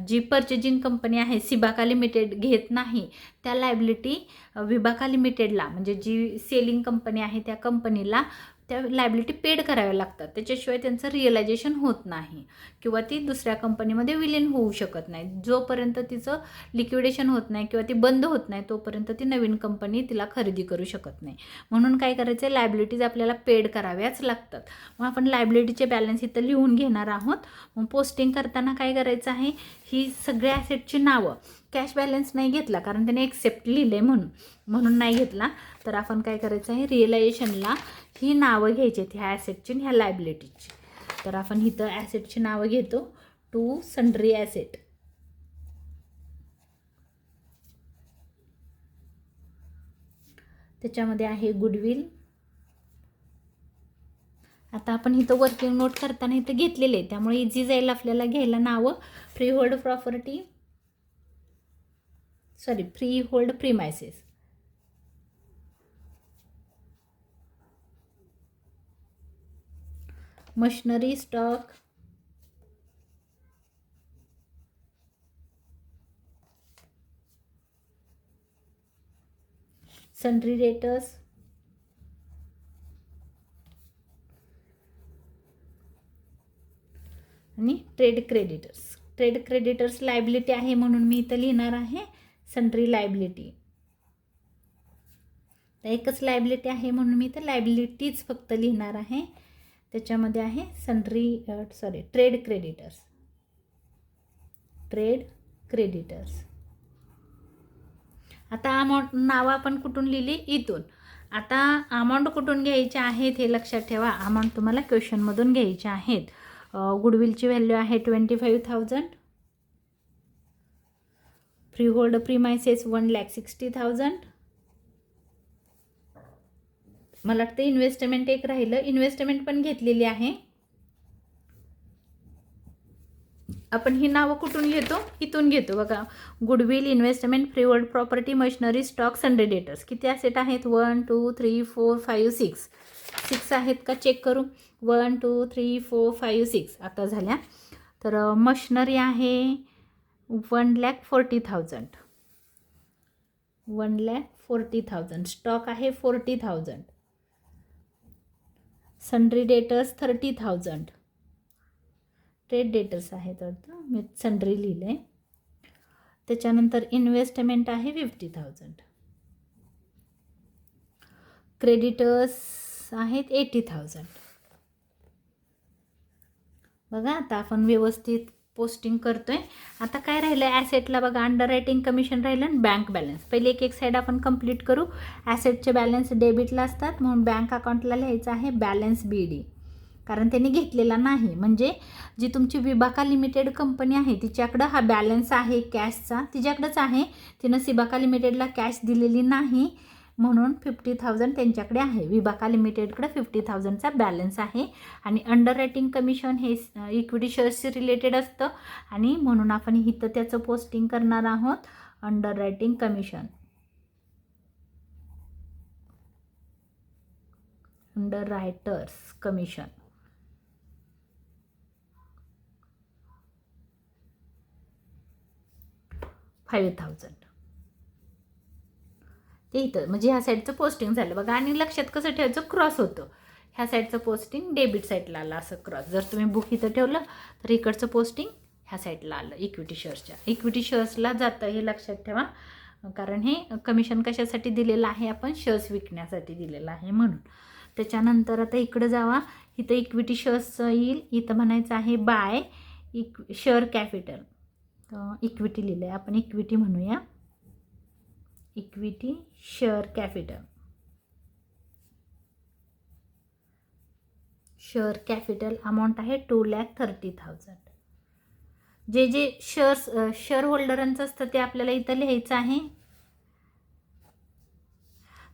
जी पर्चेजिंग कंपनी आहे सिबाका लिमिटेड घेत नाही, त्या लायबिलिटी विबाका लिमिटेडला, म्हणजे जी सेलिंग कंपनी आहे त्या कंपनीला त्या लायबिलिटी पेड कराव्या लागतात. त्याच्याशिवाय त्यांचं रिअलायझेशन होत नाही किंवा ती दुसऱ्या कंपनीमध्ये विलीन होऊ शकत नाही. जोपर्यंत तिचं लिक्विडेशन होत नाही किंवा ती बंद होत नाही तोपर्यंत ती नवीन कंपनी तिला खरेदी करू शकत नाही. म्हणून काय करायचं, लायबिलिटीज आपल्याला पेड कराव्याच लागतात. मग आपण लायबिलिटीचे बॅलन्स इथं लिहून घेणार आहोत. मग पोस्टिंग करताना काय करायचं आहे, ही सगळ्या ॲसेटची नावं, कॅश बॅलन्स नाही घेतला कारण त्याने एक्सेप्ट लिहिले म्हणून नाही घेतला, तर आपण काय करायचं आहे, रिअलायझेशनला ही नावं घ्यायची आहेत ह्या ॲसेटची ह्या लायबिलिटीची. तर आपण इथं ॲसेटची नावं घेतो. टू सन्ड्री ॲसेट, त्याच्यामध्ये आहे गुडविल. आता आपण इथं वर्किंग नोट करताना इथं घेतलेले आहे त्यामुळे इझी जाईल आपल्याला घ्यायला नावं. Free hold premises, machinery stock, sundry debtors, आणि ट्रेड क्रेडिटर्स लायबिलिटी आहे म्हणून मी इथं लिहिणार आहे सन्ड्री लायबिलिटी. तर एकच लायबिलिटी आहे म्हणून मी इथं लायबिलिटीज फक्त लिहिणार आहे. त्याच्यामध्ये आहे ट्रेड क्रेडिटर्स. आता अमाऊंट नावं आपण कुठून लिहिली, इथून. आता अमाऊंट कुठून घ्यायचे आहेत हे लक्षात ठेवा. अमाऊंट तुम्हाला क्वेश्चनमधून घ्यायचे आहेत. गुडविलची व्हॅल्यू आहे 25,000, फ्री होल्ड प्रीमायसेस 1,60,000. मला वाटतं इन्व्हेस्टमेंट एक राहिलं, इन्व्हेस्टमेंट पण घेतलेली आहे. आपण ही नावं कुठून घेतो, इथून घेतो बघा. Goodwill, investment, free hold property, machinery, stock, sundry debtors. किती ॲसेट आहेत, 1 2 3 4 5 6 आहेत का चेक करू. 1 2 3 4 5 6 आता झाल्या. तर मशिनरी आहे 1,40,000, 1,40,000. स्टॉक आहे 40,000. Sundry debtors 30,000. ट्रेड डेटर्स आहेत वाटतं, मी सन्ड्री लिहिलं आहे. त्याच्यानंतर इन्व्हेस्टमेंट आहे 50,000. क्रेडिटर्स आहेत 80,000. बघा आता आपण व्यवस्थित पोस्टिंग करतोय. आता काय राहिलं ॲसेटला बघा, अंडर रायटिंग कमिशन राहिलं आणि बँक बॅलन्स. पहिले एक साईड आपण कंप्लीट करू. ॲसेटचे बॅलन्स डेबिटला असतात म्हणून बँक अकाउंटला लिहायचं आहे बॅलन्स BD, कारण त्यांनी घेतलेला नाही. म्हणजे जी तुमची विबाका लिमिटेड कंपनी आहे तिच्याकडं हा बॅलन्स आहे कॅशचा, तिच्याकडंच आहे. तिनं सिबाका लिमिटेडला कॅश दिलेली नाही म्हणून 50,000 त्यांच्याकडे आहे. विबाका लिमिटेडकडे 50,000चा बॅलन्स आहे. आणि अंडर रायटिंग कमिशन हे इक्विटी शेअर्सशी रिलेटेड असतं आणि म्हणून आपण इथं त्याचं पोस्टिंग करणार आहोत. Under writing commission, under writers commission. $5,000 ते इथं, म्हणजे ह्या साईडचं पोस्टिंग झालं बघा. आणि लक्षात कसं ठेवायचं, क्रॉस होतं. ह्या साईडचं पोस्टिंग डेबिट साईडला आलं असं क्रॉस. जर तुम्ही बुक इथं ठेवलं तर इकडचं पोस्टिंग ह्या साईडला आलं इक्विटी शेअर्सला जातं, हे लक्षात ठेवा. कारण हे कमिशन कशासाठी दिलेलं आहे, आपण शेअर्स विकण्यासाठी दिलेलं आहे म्हणून. त्याच्यानंतर आता इकडं जावा, इथं इक्विटी शेअर्स येईल. इथं म्हणायचं आहे बाय शेअर कॅपिटल. इक्विटी लिहिलं आहे आपण, इक्विटी म्हणूया. इक्विटी शेअर कॅपिटल अमाऊंट आहे 2,30,000. जे जे शेअर होल्डरांचं असतं ते आपल्याला इथं लिहायचं आहे.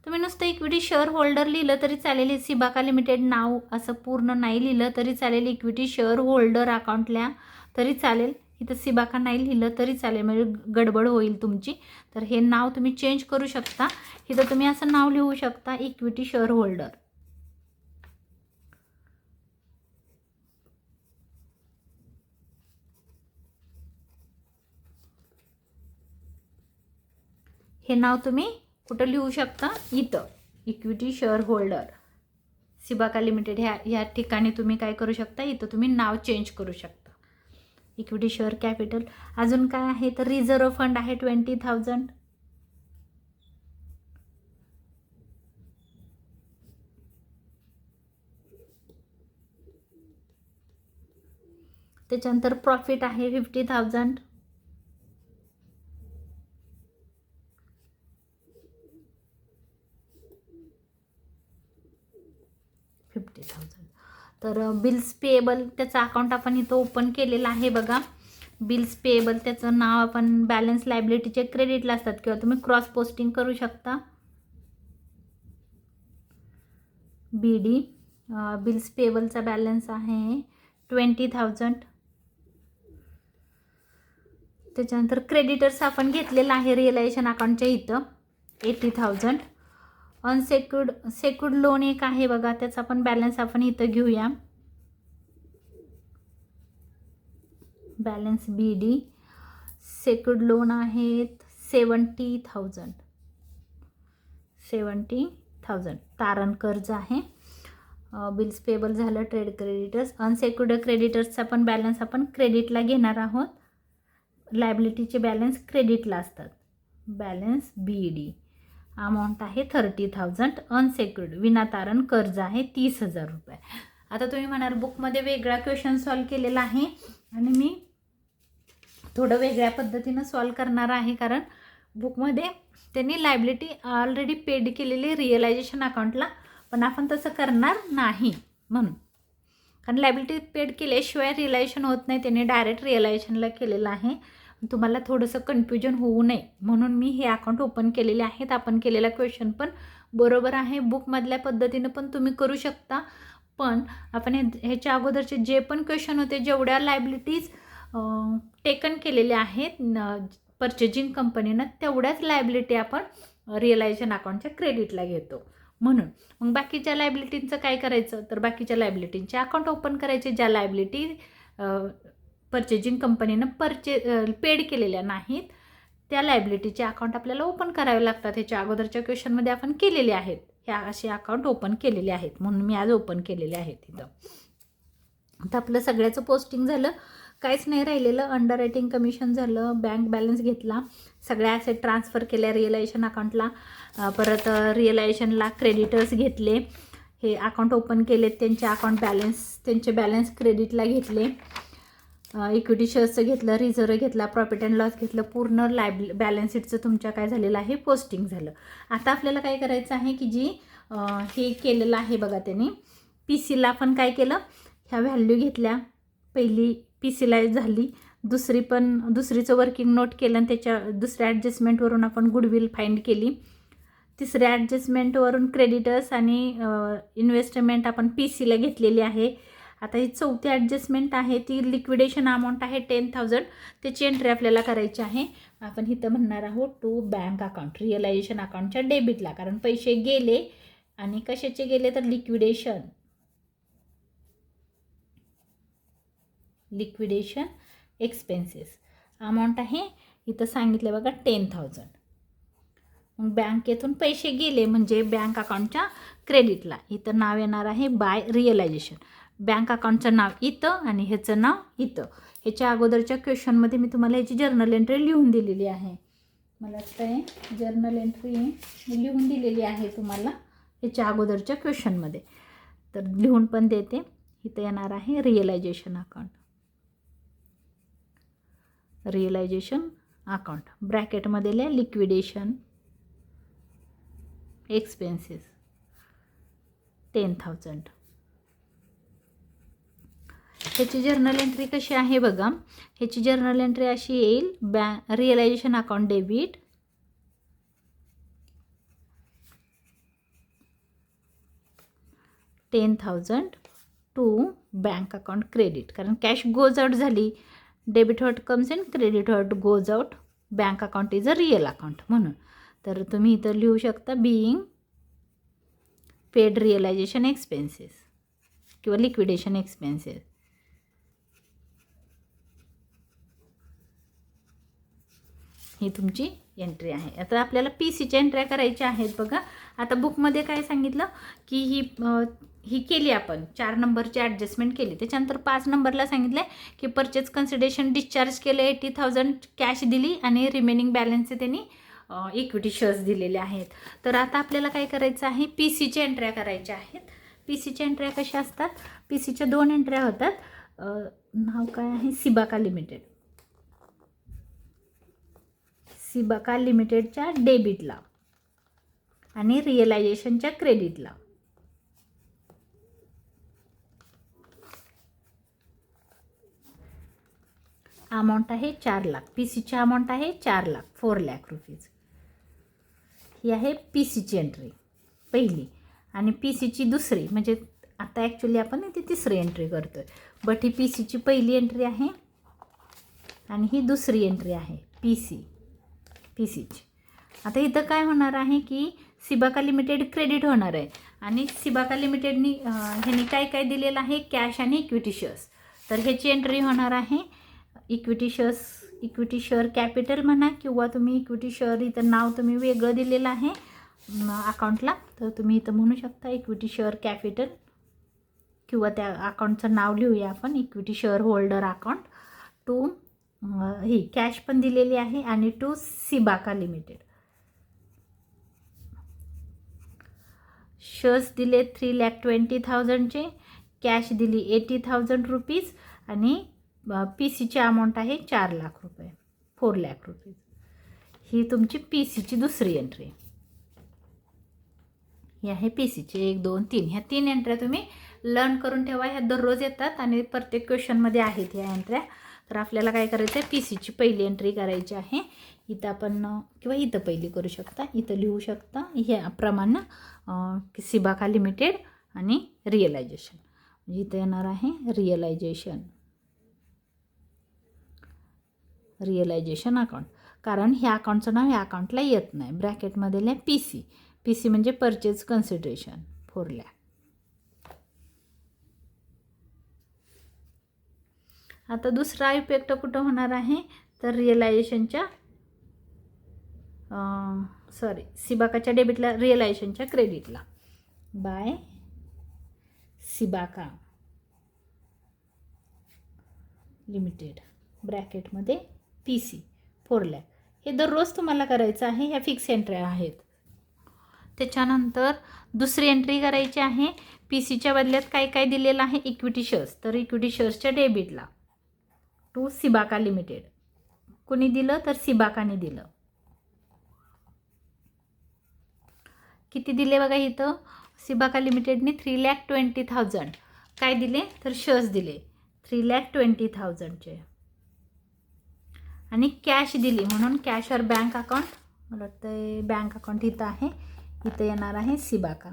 तुम्ही नुसतं इक्विटी शेअर होल्डर लिहिलं तरी चालेल. हे सिबाका लिमिटेड नाव असं पूर्ण नाही लिहिलं तरी चालेल. इक्विटी शेअर होल्डर अकाउंट लिहा तरी चालेल. इथं सिबाका नाही लिहिलं तरी चालेल, म्हणजे गडबड होईल तुमची. तर हे नाव तुम्ही चेंज करू शकता. इथं तुम्ही असं नाव लिहू शकता, इक्विटी शेअर होल्डर. हे नाव तुम्ही कुठं लिहू शकता? इथं इक्विटी शेअर होल्डर सिबाका लिमिटेड ह्या ठिकाणी तुम्ही काय करू शकता? इथं तुम्ही नाव चेंज करू शकता. Equity share capital. अजून काय आहे तर रिझर्व्ह फंड आहे 20,000. त्याच्यानंतर प्रॉफिट आहे 50,000. तर बिल्स पेएबल त्याचं अकाउंट आपण इथं ओपन केलेलं आहे बघा. बिल्स पेएबल त्याचं नाव आपण बॅलन्स लायबिलिटीचे क्रेडिटला असतात किंवा तुम्ही क्रॉस पोस्टिंग करू शकता. BD बिल्स पेएबलचा बॅलन्स आहे 20,000. त्याच्यानंतर क्रेडिटर्स आपण घेतलेला आहे रिअलायझेशन अकाउंटच्या इथं 80,000. सेक्युर्ड लोन एक आहे बघा, त्याचा पण बॅलन्स आपण इथं घेऊया. बॅलन्स BD सेक्युर्ड लोन आहेत 70,000. तारण कर्ज आहे. बिल्स पेबल झालं. Trade creditors. अनसेक्युर्ड क्रेडिटर्सचा पण बॅलन्स आपण क्रेडिटला घेणार आहोत. लायबिलिटीचे बॅलन्स क्रेडिटला असतात. बॅलन्स BD अमाऊंट आहे 30,000. अनसेक्युर्ड विनातारण कर्ज आहे 30,000 रुपये. आता तुम्ही म्हणाल बुकमध्ये वेगळा क्वेश्चन सॉल्व केलेला आहे आणि मी थोडं वेगळ्या पद्धतीनं सॉल्व करणार आहे, कारण बुकमध्ये त्यांनी लायबिलिटी ऑलरेडी पेड केलेली रिअलायझेशन अकाउंटला, पण आपण तसं करणार नाही म्हणून. कारण लायबिलिटी पेड केल्याशिवाय रिअलायझेशन होत नाही, त्यांनी डायरेक्ट रिअलायझेशनला केलेलं आहे. तुम्हाला थोडंसं कन्फ्युजन होऊ नये म्हणून मी हे अकाउंट ओपन केलेले आहेत. आपण केलेला क्वेश्चन पण बरोबर आहे. बुकमधल्या पद्धतीनं पण तुम्ही करू शकता. पण आपण ह्याच्या अगोदरचे जे पण क्वेश्चन होते, जेवढ्या लायबिलिटीज टेकन केलेल्या आहेत परचेजिंग कंपनीनं, तेवढ्याच लायबिलिटी आपण रिअलायझेशन अकाउंटच्या क्रेडिटला घेतो. म्हणून मग बाकीच्या लायबिलिटींचं काय करायचं, तर बाकीच्या लायबिलिटींचे अकाउंट ओपन करायचे ज्या लायबिलिटी परचेजिंग कंपनीनं पेड केलेल्या नाहीत, त्या लायबिलिटीचे अकाउंट आपल्याला ओपन करावे लागतात. ह्याच्या अगोदरच्या क्वेश्चनमध्ये आपण केलेले आहेत. ह्या असे अकाउंट ओपन केलेले आहेत, म्हणून मी आज ओपन केलेले आहेत इथं. आता आपलं सगळ्याचं पोस्टिंग झालं, काहीच नाही राहिलेलं. अंडर रायटिंग कमिशन झालं, बँक बॅलन्स घेतला, सगळ्या ॲसेट ट्रान्सफर केल्या रिअलायझेशन अकाउंटला, परत रिअलायझेशनला क्रेडिटर्स घेतले, हे अकाउंट ओपन केलेत, त्यांचे बॅलन्स क्रेडिटला घेतले, इक्विटी शेअर्सचं घेतलं, रिझर्व्ह घेतला, प्रॉफिट अँड लॉस घेतलं, पूर्ण बॅलन्स शीटचं तुमच्या काय झालेलं आहे, पोस्टिंग झालं. आता आपल्याला काय करायचं आहे की जी हे केलेलं आहे बघा त्यांनी PCला आपण काय केलं, ह्या व्हॅल्यू घेतल्या. पहिली PCला झाली, दुसरीचं वर्किंग नोट केलं आणि त्याच्या दुसऱ्या ॲडजस्टमेंटवरून आपण गुडविल फाइंड केली. तिसऱ्या ॲडजस्टमेंटवरून क्रेडिटर्स आणि इन्व्हेस्टमेंट आपण PCला घेतलेली आहे. आता ही चौथी ॲडजस्टमेंट आहे, ती लिक्विडेशन अमाऊंट आहे 10,000. त्याची एंट्री आपल्याला करायची आहे. आपण इथं म्हणणार आहोत टू बँक अकाउंट रिअलायझेशन अकाउंटच्या डेबिटला, कारण पैसे गेले आणि कशाचे गेले तर लिक्विडेशन एक्सपेन्सेस. अमाऊंट आहे इथं सांगितलं बघा 10,000. मग बँकेतून पैसे गेले म्हणजे बँक अकाउंटच्या क्रेडिटला. इथं नाव येणार आहे बाय रिअलायझेशन. बँक अकाउंटचं नाव इथं आणि ह्याचं नाव इथं. ह्याच्या अगोदरच्या क्वेश्चनमध्ये मी तुम्हाला ह्याची जर्नल एंट्री लिहून दिलेली आहे. मला वाटतं जर्नल एंट्री लिहून दिलेली आहे तुम्हाला ह्याच्या अगोदरच्या क्वेश्चनमध्ये, तर लिहून पण देते. इथं येणार आहे रिअलायझेशन अकाउंट ब्रॅकेटमध्ये लिक्विडेशन एक्सपेन्सेस 10,000. ह्याची जर्नल एंट्री कशी आहे बघा. ह्याची जर्नल एंट्री अशी येईल, realisation account debit, $10,000 to bank account credit, कारण कॅश गोज आउट झाली. Debit what comes in, credit what goes out, bank account is a real account म्हणून. तर तुम्ही इथं लिहू शकता बिईंग पेड रिअलायझेशन एक्सपेन्सेस किंवा लिक्विडेशन एक्सपेन्सेस. ही तुमची एंट्री आहे. आता आपल्याला PCच्या एंट्र्या करायच्या आहेत बघा. आता बुकमध्ये काय सांगितलं की ही केली आपण 4 नंबरची ॲडजस्टमेंट केली. त्याच्यानंतर 5 नंबरला सांगितलं आहे की परचेस कन्सिडरेशन डिस्चार्ज केलं, 80,000 कॅश दिली आणि रिमेनिंग बॅलन्सचे त्यांनी इक्विटी शेअर्स दिलेले आहेत. तर आता आपल्याला काय करायचं आहे, PCच्या एंट्र्या करायच्या आहेत. PCच्या एंट्र्या कशा असतात, PCच्या 2 एंट्र्या होतात. नाव काय आहे, सिबाका लिमिटेड. सिबाका लिमिटेडच्या डेबिटला आणि रिअलायझेशनच्या क्रेडिटला. अमाऊंट आहे 4 लाख. PCची अमाऊंट आहे 4 लाख, 4 लाख रुपीज. ही आहे PCची एंट्री पहिली. आणि PCची दुसरी, म्हणजे आता ॲक्च्युली आपण इथे तिसरी एंट्री करतोय, बट ही PCची पहिली एंट्री आहे आणि ही दुसरी एंट्री आहे PCची. आता इथं काय होणार आहे की सिबाका लिमिटेड क्रेडिट होणार आहे आणि सिबाका लिमिटेडनी ह्यांनी काय काय दिलेलं आहे, कॅश आणि इक्विटी शेअर्स. तर ह्याची एंट्री होणार आहे इक्विटी शेअर कॅपिटल म्हणा, किंवा तुम्ही इक्विटी शेअर इथं नाव तुम्ही वेगळं दिलेलं आहे अकाउंटला, तर तुम्ही इथं म्हणू शकता इक्विटी शेअर कॅपिटल, किंवा त्या अकाउंटचं नाव लिहूया आपण equity share holder account to, ही कॅश पण दिलेली आहे, आणि टू सिबाका लिमिटेड. शेअर्स दिले 3,20,000चे, कॅश दिली 80,000 रुपीज, आणि PCची अमाऊंट आहे 4 लाख रुपये, 4 लाख रुपीज. ही तुमची PCची दुसरी एंट्री. ही आहे PCची 1, 2, 3. ह्या 3 एंट्र्या तुम्ही लर्न करून ठेवा. ह्या दररोज येतात आणि प्रत्येक क्वेश्चनमध्ये आहेत ह्या एंट्र्या. तर आपल्याला काय करायचं आहे, PCची पहिली एंट्री करायची आहे. इथं आपण किंवा इथं पहिली करू शकता, इथं लिहू शकता ह्याप्रमाणे सिबाका लिमिटेड आणि रिअलायझेशन. म्हणजे इथं येणार आहे रिअलायझेशन अकाउंट, कारण ह्या अकाउंटचं नाव ह्या अकाउंटला येत नाही. ब्रॅकेटमध्ये लिहा PC म्हणजे परचेज कन्सिडरेशन 4 लाख. आता दुसरा इफेक्ट कुठं होणार आहे, तर रिअलायझेशनच्या सिबाकाच्या डेबिटला, रिअलायझेशनच्या क्रेडिटला. बाय सिबाका लिमिटेड ब्रॅकेटमध्ये PC 4 लाख. हे दररोज तुम्हाला करायचं आहे. ह्या फिक्स एंट्र्या आहेत. त्याच्यानंतर दुसरी एंट्री करायची आहे. PCच्या बदल्यात काय काय दिलेलं आहे, इक्विटी शेअर्स. तर इक्विटी शेअर्सच्या डेबिटला टू सिबाका लिमिटेड. कोणी दिलं, तर सिबाकाने दिलं. किती दिले बघा इथं, सिबाका लिमिटेडने 3,20,000 काय दिले, तर शेअर्स दिले 3,20,000चे, आणि कॅश दिली, म्हणून कॅश और बँक अकाउंट, मला वाटतं बँक अकाउंट इथं आहे, इथं येणार आहे सिबाका.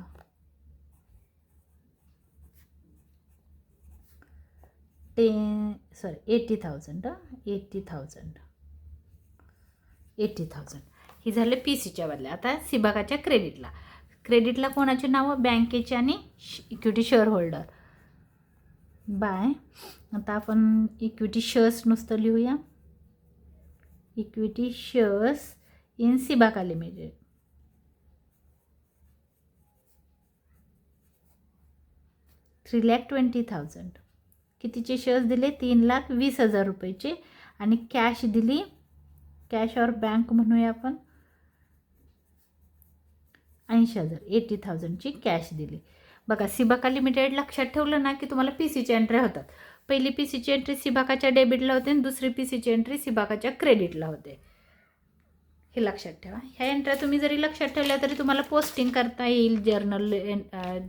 $80,000 ही झाले PCच्या बदल्या. आता सिबाकाच्या क्रेडिटला कोणाची नावं, बँकेची आणि इक्विटी शेअर होल्डर. बाय, आता आपण इक्विटी शेअर्स नुसतं लिहूया, equity shares in Sibaka limited. $3,20,000. कितीचे शेअर्स दिले, 3,20,000 रुपयेचे, आणि कॅश दिली, कॅश और बँक म्हणूया आपण 80,000, 80,000ची कॅश दिली. बघा, सिबाका लिमिटेड लक्षात ठेवलं ना की तुम्हाला PCच्या एंट्री होतात. पहिली PCची एंट्री सिबाकाच्या डेबिटला होते आणि दुसरी PCची एंट्री सिबाकाच्या क्रेडिटला होते. हे लक्षात ठेवा. ह्या एंट्र्या तुम्ही जरी लक्षात ठेवल्या तरी तुम्हाला पोस्टिंग करता येईल जर्नल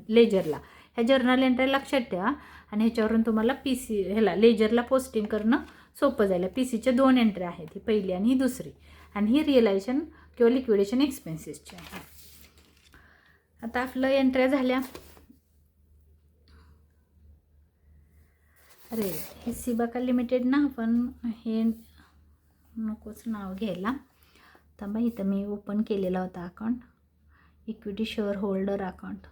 लेजरला. ह्या जर्नल एंट्री लक्षात ठेवा आणि ह्याच्यावरून तुम्हाला ह्याला लेजरला पोस्टिंग करणं सोपं जाईल. PCच्या 2 एंट्री आहेत, ही पहिली आणि ही दुसरी, आणि ही रिअलायझेशन किंवा लिक्विडेशन एक्सपेन्सेसची आहे. आता आपलं एंट्र्या झाल्या. अरे हे सिबाका लिमिटेड ना, आपण हे नकोच नाव घ्यायला. थांबा, इथं मी ओपन केलेला होता account, equity share holder account.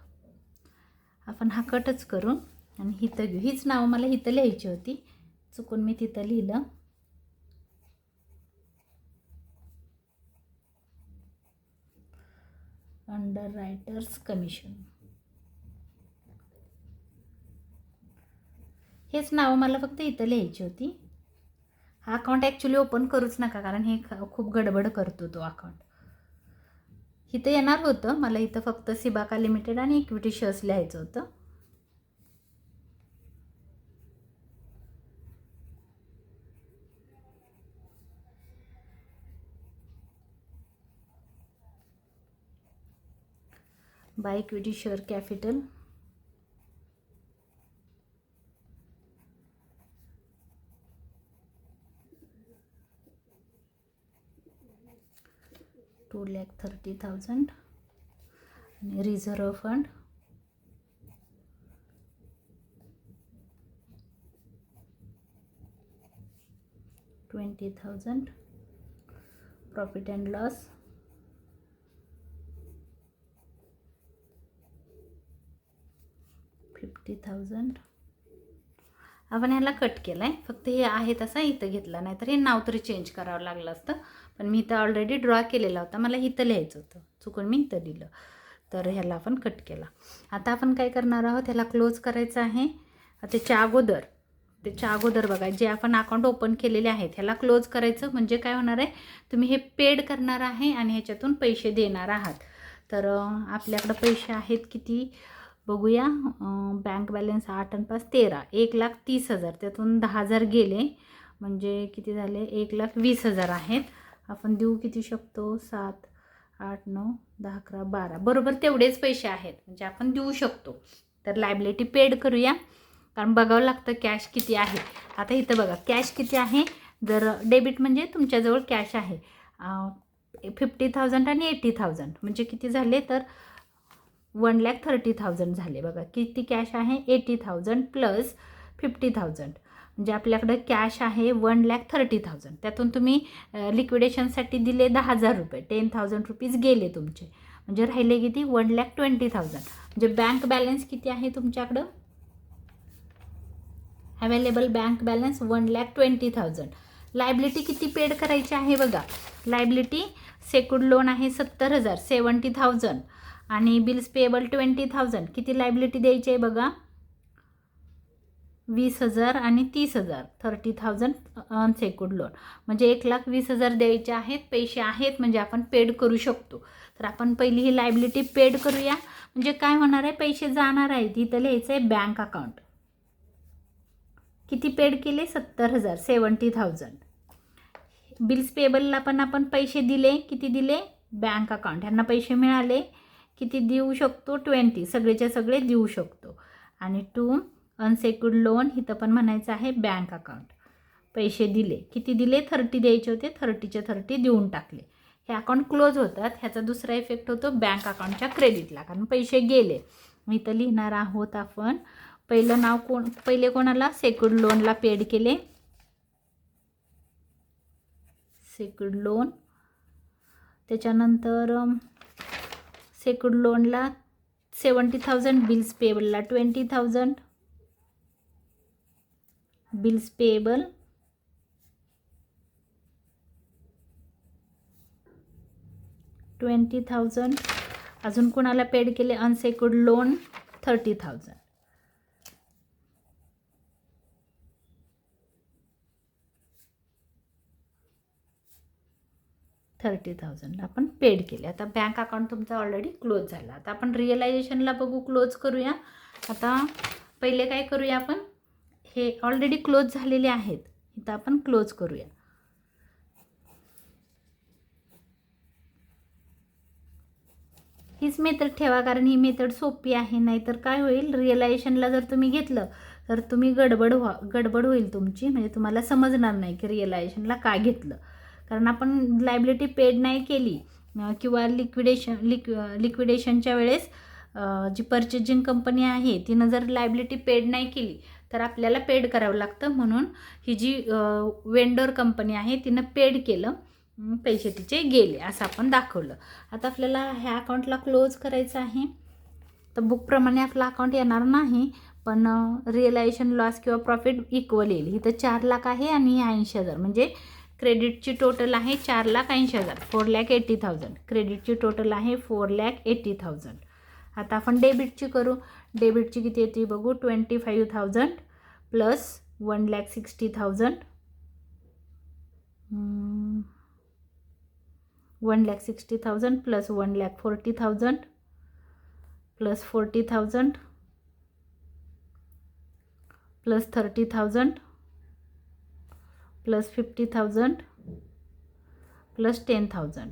आपण हा कटच करू आणि इथं घेऊ. हीच नावं मला इथं लिहायची होती, चुकून मी तिथं लिहिलं. अंडर रायटर्स कमिशन, हेच नाव मला फक्त इथं लिहायची होती. हा अकाउंट ॲक्च्युली ओपन करूच नका, कारण हे खूप गडबड करतो तो अकाउंट. इथं येणार होतं मला, इथं फक्त सिबाका लिमिटेड आणि इक्विटी शेअर्स लिहायचं होतं. बाय इक्विटी शेअर कॅपिटल, $2,30,000 आणि reserve fund $20,000, profit and loss $50,000. आपण ह्याला कट केलं आहे, फक्त हे आहे तसा इथं घेतला, नाही तर हे नाव तरी चेंज करावं लागलं असतं, पण मी इथं ऑलरेडी ड्रॉ केलेला होता, मला इथं लिहायचं होतं, चुकून मी इथं लिहिलं, तर ह्याला आपण कट केला. आता आपण काय करणार आहोत, ह्याला क्लोज करायचं आहे. त्याच्या अगोदर बघा, जे आपण अकाउंट ओपन केलेले आहेत ह्याला क्लोज करायचं. म्हणजे काय होणार आहे, तुम्ही हे पेड करणार आहे आणि ह्याच्यातून पैसे देणार आहात. तर आपल्याकडं पैसे आहेत किती बघूया. बँक बॅलन्स 8 आणि 5 13, 1,30,000, त्यातून 10,000 गेले, म्हणजे किती झाले, 1,20,000 आहेत. आपण देऊ किती शकतो, 7, 8, 9, 10, 11, 12, बरोबर तेवढेच पैसे आहेत, म्हणजे आपण देऊ शकतो. तर लायबिलिटी पेड करूया, कारण बघावं लागतं कॅश किती आहे. आता इथं बघा कॅश किती आहे. जर डेबिट म्हणजे तुमच्याजवळ कॅश आहे 50,000 आणि 80,000, म्हणजे किती झाले, तर 1,30,000 झाले. बघा किती कॅश आहे, 80,000 प्लस 50,000, म्हणजे आपल्याकडं कॅश आहे 1,30,000. त्यातून तुम्ही लिक्विडेशनसाठी दिले 10,000 रुपये, 10,000 रुपीज गेले तुमचे, म्हणजे राहिले किती, 1,20,000. म्हणजे बँक बॅलन्स किती आहे तुमच्याकडं, अवेलेबल बँक बॅलन्स 1,20,000. लायबिलिटी किती पेड करायची आहे बघा. लायबिलिटी सेक्युर्ड लोन आहे 70,000, 70,000, आणि बिल्स पेएबल 20,000. किती लायबिलिटी द्यायची आहे बघा, 20,000 आणि 30,000, 30,000 अनसेक्युर्ड लोन, म्हणजे 1,20,000 द्यायचे आहेत. पैसे आहेत म्हणजे आपण पेड करू शकतो. तर आपण पहिली ही लायबिलिटी पेड करूया. म्हणजे काय होणार आहे, पैसे जाणार आहेत, इथं लिहायचं आहे बँक अकाउंट. किती पेड केले, 70,000, 70,000. बिल्स पेएबलला पण आपण पैसे दिले, किती दिले, बँक अकाउंट, ह्यांना पैसे मिळाले, किती देऊ शकतो, 20, सगळेच्या सगळे देऊ शकतो. आणि 2 अनसेक्युर्ड लोन, इथं पण म्हणायचं आहे बँक अकाउंट, पैसे दिले, किती दिले, 30 द्यायचे होते, 30च्या 30 देऊन टाकले. हे अकाउंट क्लोज होतात. ह्याचा दुसरा इफेक्ट होतो बँक अकाउंटच्या क्रेडिटला, कारण पैसे गेले. मी इथं लिहिणार आहोत आपण पहिलं नाव पहिले कोणाला, सेक्युर्ड लोनला पेड केले, सेक्युर्ड लोन. त्याच्यानंतर सेक्युर्ड लोनला 70,000, बिल्स पेएबलला 20,000, बिल्स पेएबल 20,000. अजून कोणाला पेड केले, अनसेक्युर्ड लोन 30,000. आपण पेड केले. आता बँक अकाउंट तुमचा ऑलरेडी क्लोज झाला. आता आपण रिअलायझेशनला बघू, क्लोज करूया. आता पहिले काय करूया, आपण हे ऑलरेडी क्लोज झालेले आहेत, इथं आपण क्लोज करूया. हीच मेथड ठेवा, कारण ही मेथड सोपी आहे. नाहीतर काय होईल, रिअलायझेशनला जर तुम्ही घेतलं तर तुम्ही गडबड होईल तुमची, म्हणजे तुम्हाला समजणार नाही की रिअलायझेशनला का घेतलं. कारण आपण लायबिलिटी पेड नाही केली किंवा लिक्विडेशनच्या वेळेस जी पर्चेजिंग कंपनी आहे तिनं जर लायबिलिटी पेड नाही केली तर आपल्याला पेड करावं लागतं. म्हणून ही जी वेंडर कंपनी आहे तिनं पेड केलं, पैसे तिचे गेले असं आपण दाखवलं. आता आपल्याला ह्या अकाउंटला क्लोज करायचं आहे. तर बुकप्रमाणे आपला अकाउंट येणार नाही, पण रिअलायझेशन लॉस किंवा प्रॉफिट इक्वल येईल. इथं 4 लाख आहे आणि 80,000, म्हणजे क्रेडिटची टोटल आहे 4,80,000, 4,80,000. क्रेडिटची टोटल आहे 4,80,000. आता आपण डेबिटची करू. डेबिटची किती येते बघू. 25,000 plus 1,60,000, 1,60,000 plus 1,40,000 plus 40,000 plus 30,000 plus 50,000 plus 10,000,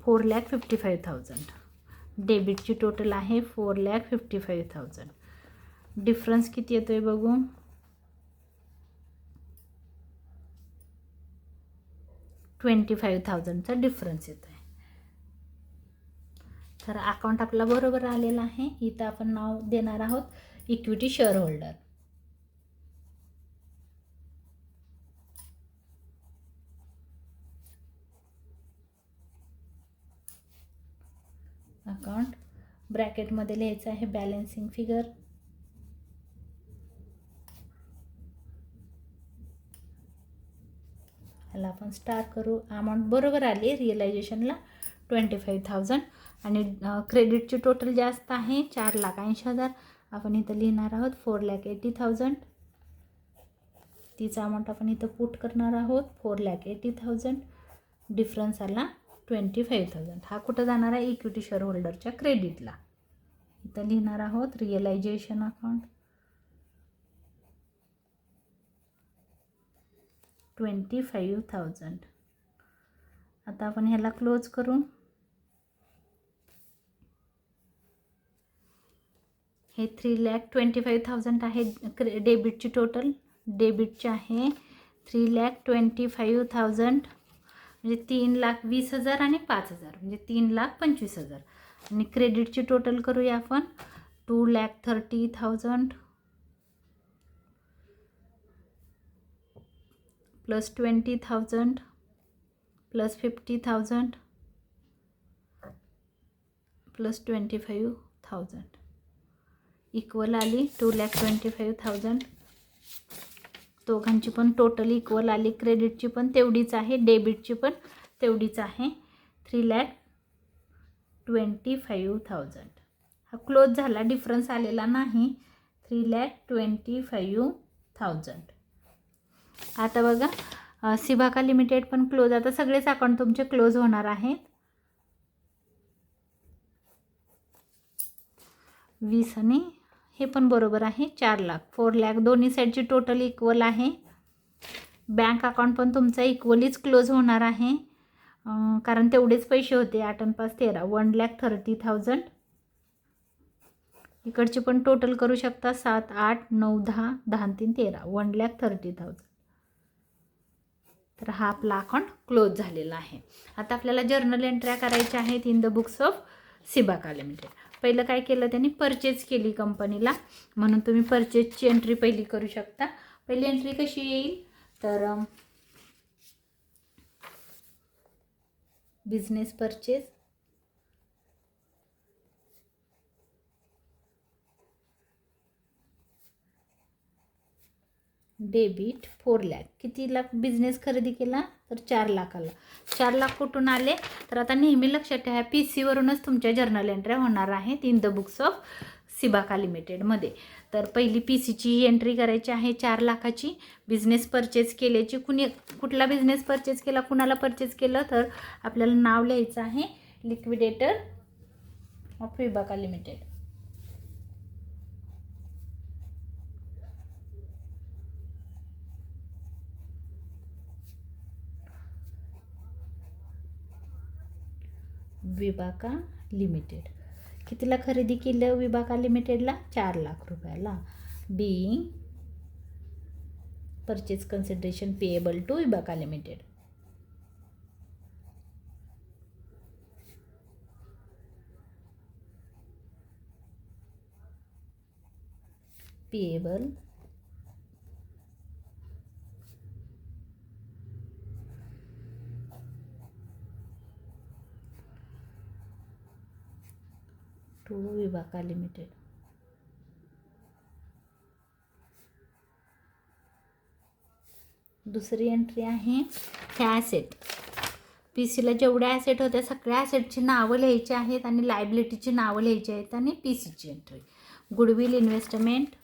4,55,000. डेबिटची टोटल आहे 4,55,000. डिफरन्स किती येतोय बघू. 25,000चा डिफरन्स येतो आहे. तर अकाउंट आपला बरोबर आलेला आहे. इथं आपण नाव देणार आहोत इक्विटी शेअर होल्डर. अकाउंट ब्रॅकेटमध्ये लिहायचं आहे बॅलन्सिंग फिगर. ह्याला आपण स्टार करू. अमाऊंट बरोबर आली रिअलायझेशनला 25,000 आणि क्रेडिटची टोटल जास्त आहे 4,80,000. आपण इथं लिहिणार आहोत 4,80,000. तिचा अमाऊंट आपण इथं पुट करणार आहोत 4,80,000. डिफरन्स आला 25,000. हा कुठं जाणार आहे, इक्विटी शेअर होल्डरच्या क्रेडिटला. इथं लिहिणार आहोत रिअलायझेशन अकाउंट 25,000. आता आपण ह्याला क्लोज करू. हे 3,25,000 आहे डेबिटची टोटल. डेबिटची आहे 3,25,000, म्हणजे 3,20,000 आणि 5,000, म्हणजे 3,25,000. आणि क्रेडिटची टोटल करूया आपण 2,30,000 प्लस 20,000 प्लस 50,000 प्लस 25,000 इक्वल आली 2,25,000. दोघांची पण टोटल इक्वल आली. क्रेडिटची पण तेवढीच आहे, डेबिटची पण तेवढीच आहे 3,25,000. हा क्लोज झाला, डिफरन्स आलेला नाही. 3,25,000. आता बघा सिबाका लिमिटेड पण क्लोज. आता सगळेच अकाउंट तुमचे क्लोज होणार आहेत. 20 आणि हे पण बरोबर आहे 4 लाख 4 लाख. दोन्ही साईडची टोटल इक्वल आहे. बँक अकाउंट पण तुमचा इक्वलीच क्लोज होणार आहे, कारण तेवढेच पैसे होते. 8 आणि 5 13, 1,30,000. इकडची पण टोटल करू शकता 7 8 9 10 10 3 13, 1,30,000. तर हा आपला अकाउंट क्लोज झालेला आहे. आता आपल्याला जर्नल एंट्र्या करायच्या आहेत in the books of सिबाका limited. पहिलं काय केलं त्यांनी, परचेज केली कंपनीला, म्हणून तुम्ही परचेजची एंट्री पहिली करू शकता. पहिली एंट्री कशी येईल तर बिझनेस परचेज, डेबिट 4 लाख. किती लाख बिझनेस खरेदी केला तर 4 लाखाला. 4 लाख कुठून आले तर आता नेहमी लक्षात ठेवा PC वरूनच तुमच्या जर्नल एंट्र्या होणार आहेत इन द बुक्स ऑफ सिबाका लिमिटेडमध्ये. तर पहिली PCची एंट्री करायची आहे 4 लाखाची. बिझनेस परचेज केल्याची, कुठला बिझनेस परचेज केला, कुणाला परचेज केलं तर आपल्याला नाव लिहायचं आहे liquidator of सिबाका limited. Vibhaka limited. कितीला खरेदी केलं विभाका लिमिटेडला? 4 लाख रुपयाला. Being purchase consideration payable to Vibhaka limited. Payable to Vibhaka limited. दुसरी एंट्री आहे ॲसेट. पी सीला जेवढ्या ॲसेट होत्या सगळ्या ॲसेटची नावं लिहायची आहेत आणि लायबिलिटीची नावं लिहायची आहेत. आणि पी सीची एंट्री गुडविल इन्व्हेस्टमेंट.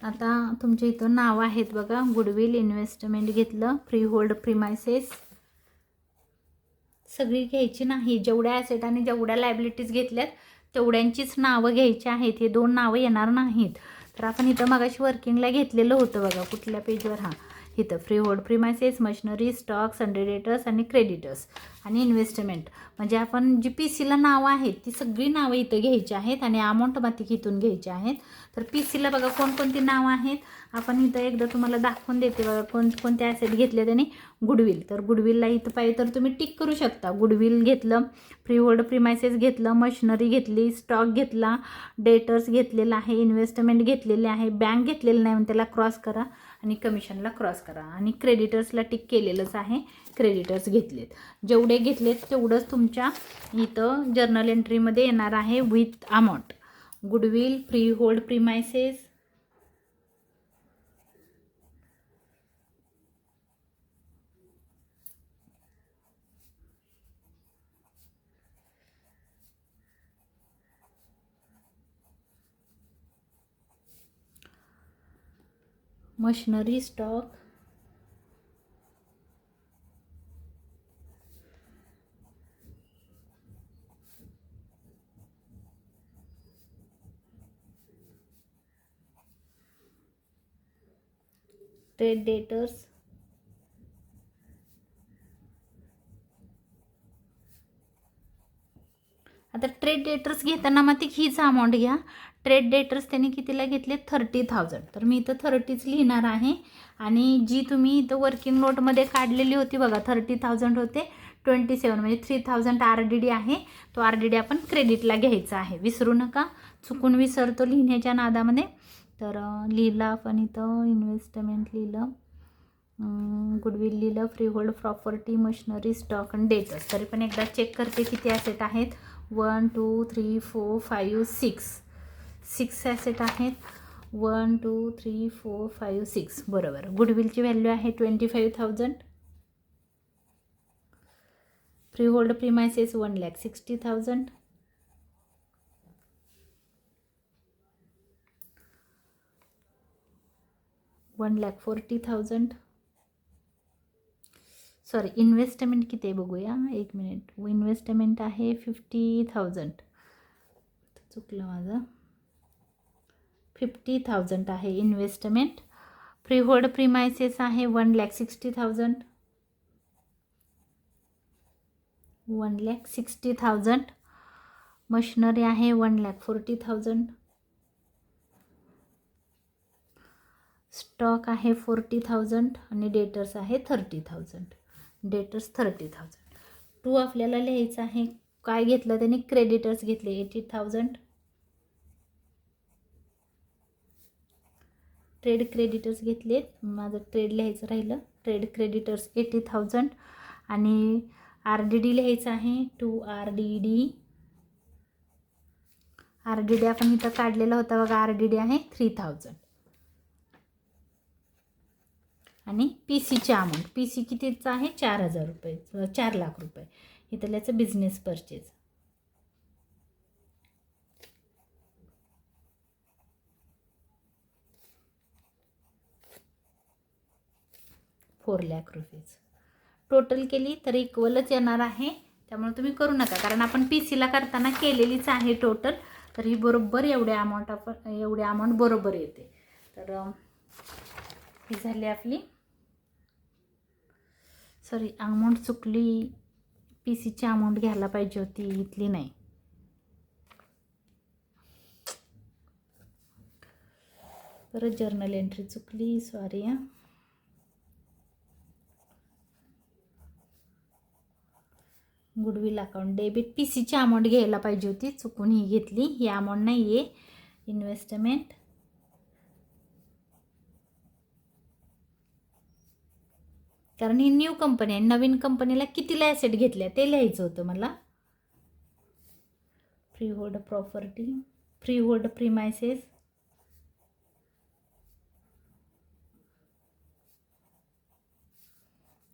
आता तुमच्या इथं नावं आहेत बघा. गुडविल इन्व्हेस्टमेंट घेतलं. फ्री होल्ड प्रिमायसेस सगळी घ्यायची नाही. जेवढ्या ॲसेट आणि जेवढ्या लायबिलिटीज घेतल्यात तेवढ्यांचीच नावं घ्यायची आहेत. हे 2 नावं येणार नाहीत. तर आपण इथं मगाशी वर्किंगला घेतलेलं होतं बघा. कुठल्या पेजवर? हां, इथं free hold premises, machinery, stock, Sunday debtors आणि क्रेडिटर्स आणि इन्व्हेस्टमेंट. म्हणजे आपण जी पी सीला नावं आहेत ती सगळी नावं इथं घ्यायची आहेत आणि अमाऊंट माती इथून घ्यायची आहेत. तर पी सीला बघा कोणकोणती नावं आहेत. आपण इथं एकदा तुम्हाला दाखवून देते बघा कोणते ॲसेट घेतले त्यांनी. गुडविल. तर गुडविलला इथं पाहिजे तर तुम्ही टिक करू शकता. गुडविल घेतलं, फ्री होल्ड प्रिमायसेस घेतलं, मशिनरी घेतली, स्टॉक घेतला, डेटर्स घेतलेला आहे, इन्व्हेस्टमेंट घेतलेले आहे, बँक घेतलेलं नाही म्हणून त्याला क्रॉस करा आणि कमिशनला क्रॉस करा. आणि क्रेडिटर्सला टिक केलेलंच आहे. क्रेडिटर्स घेतलेत. जेवढे घेतलेत तेवढंच तुमच्या इथं जर्नल एंट्रीमध्ये येणार आहे with amount. Goodwill, free hold premises, machinery, stock, trade debtors, आता ट्रेड डेटर्स घेताना मग ती हीच अमाऊंट घ्या. ट्रेड डेटर्स त्यांनी कितीला घेतले? 30,000. तर मी इथं 30च लिहिणार आहे. आणि जी तुम्ही इथं वर्किंग नोटमध्ये काढलेली होती बघा 30,000 होते 27 म्हणजे 3,000 RDD आहे. तो RDD आपण क्रेडिटला घ्यायचा आहे. विसरू नका. चुकून विसरतो लिहिण्याच्या नादामध्ये. तर लिहिलं आपण इथं इन्व्हेस्टमेंट लिहिलं, गुडविल लिहिलं, free hold property, machinery, stock आणि डेटर्स. तरी पण एकदा चेक करते किती ॲसेट आहेत. 1 2 3 4 5 6 ॲसेट आहेत. 1 2 3 4 5 6 बरोबर. गुडविलची व्हॅल्यू आहे 25,000. Free hold premises 1,60,000. $1,40,000. Sorry investment किती आहे बघूया. एक मिनिट. इन्व्हेस्टमेंट आहे 50,000. चुकलं माझं. 50,000 आहे इन्व्हेस्टमेंट. फ्री होल्ड प्रिमायसेस आहे 1,60,000. 1,60,000. मशिनरी आहे 1,40,000. स्टॉक आहे 40,000 आणि डेटर्स आहे 30,000. डेटर्स 30,000. 2 आपल्याला लिहायचं आहे. काय घेतलं त्यांनी? क्रेडिटर्स घेतले 80,000. ट्रेड क्रेडिटर्स घेतलेत. माझं ट्रेड लिहायचं राहिलं. ट्रेड क्रेडिटर्स 80,000 आणि RDD लिहायचं आहे 2 RDD. RDD आपण इथं काढलेला होता बघा. RDD आहे 3,000. आणि पी सीची अमाऊंट. पी सी कितीचं आहे? 4,000 रुपये, 4 लाख रुपये. इथं त्याचं business purchase 4 lakh rupees. Total केली तर इक्वलच येणार आहे. त्यामुळे तुम्ही करू नका कारण आपण पी सीला करताना केलेलीच आहे टोटल. तर ही बरोबर एवढे अमाऊंट बरोबर येते. तर ही झाली आपली, सॉरी अमाऊंट चुकली, PCची अमाऊंट घ्यायला पाहिजे होती, इथली नाही. परत जर्नल एंट्री चुकली, सॉरी. गुडविल अकाउंट डेबिट, PCची अमाऊंट घ्यायला पाहिजे होती, चुकून ही घेतली. ही अमाऊंट नाही आहे. इन्व्हेस्टमेंट, कारण ही न्यू कंपनी आहे. नवीन कंपनीला कितीला ॲसेट घेतल्या ते लिहायचं होतं मला. Freehold property, freehold premises,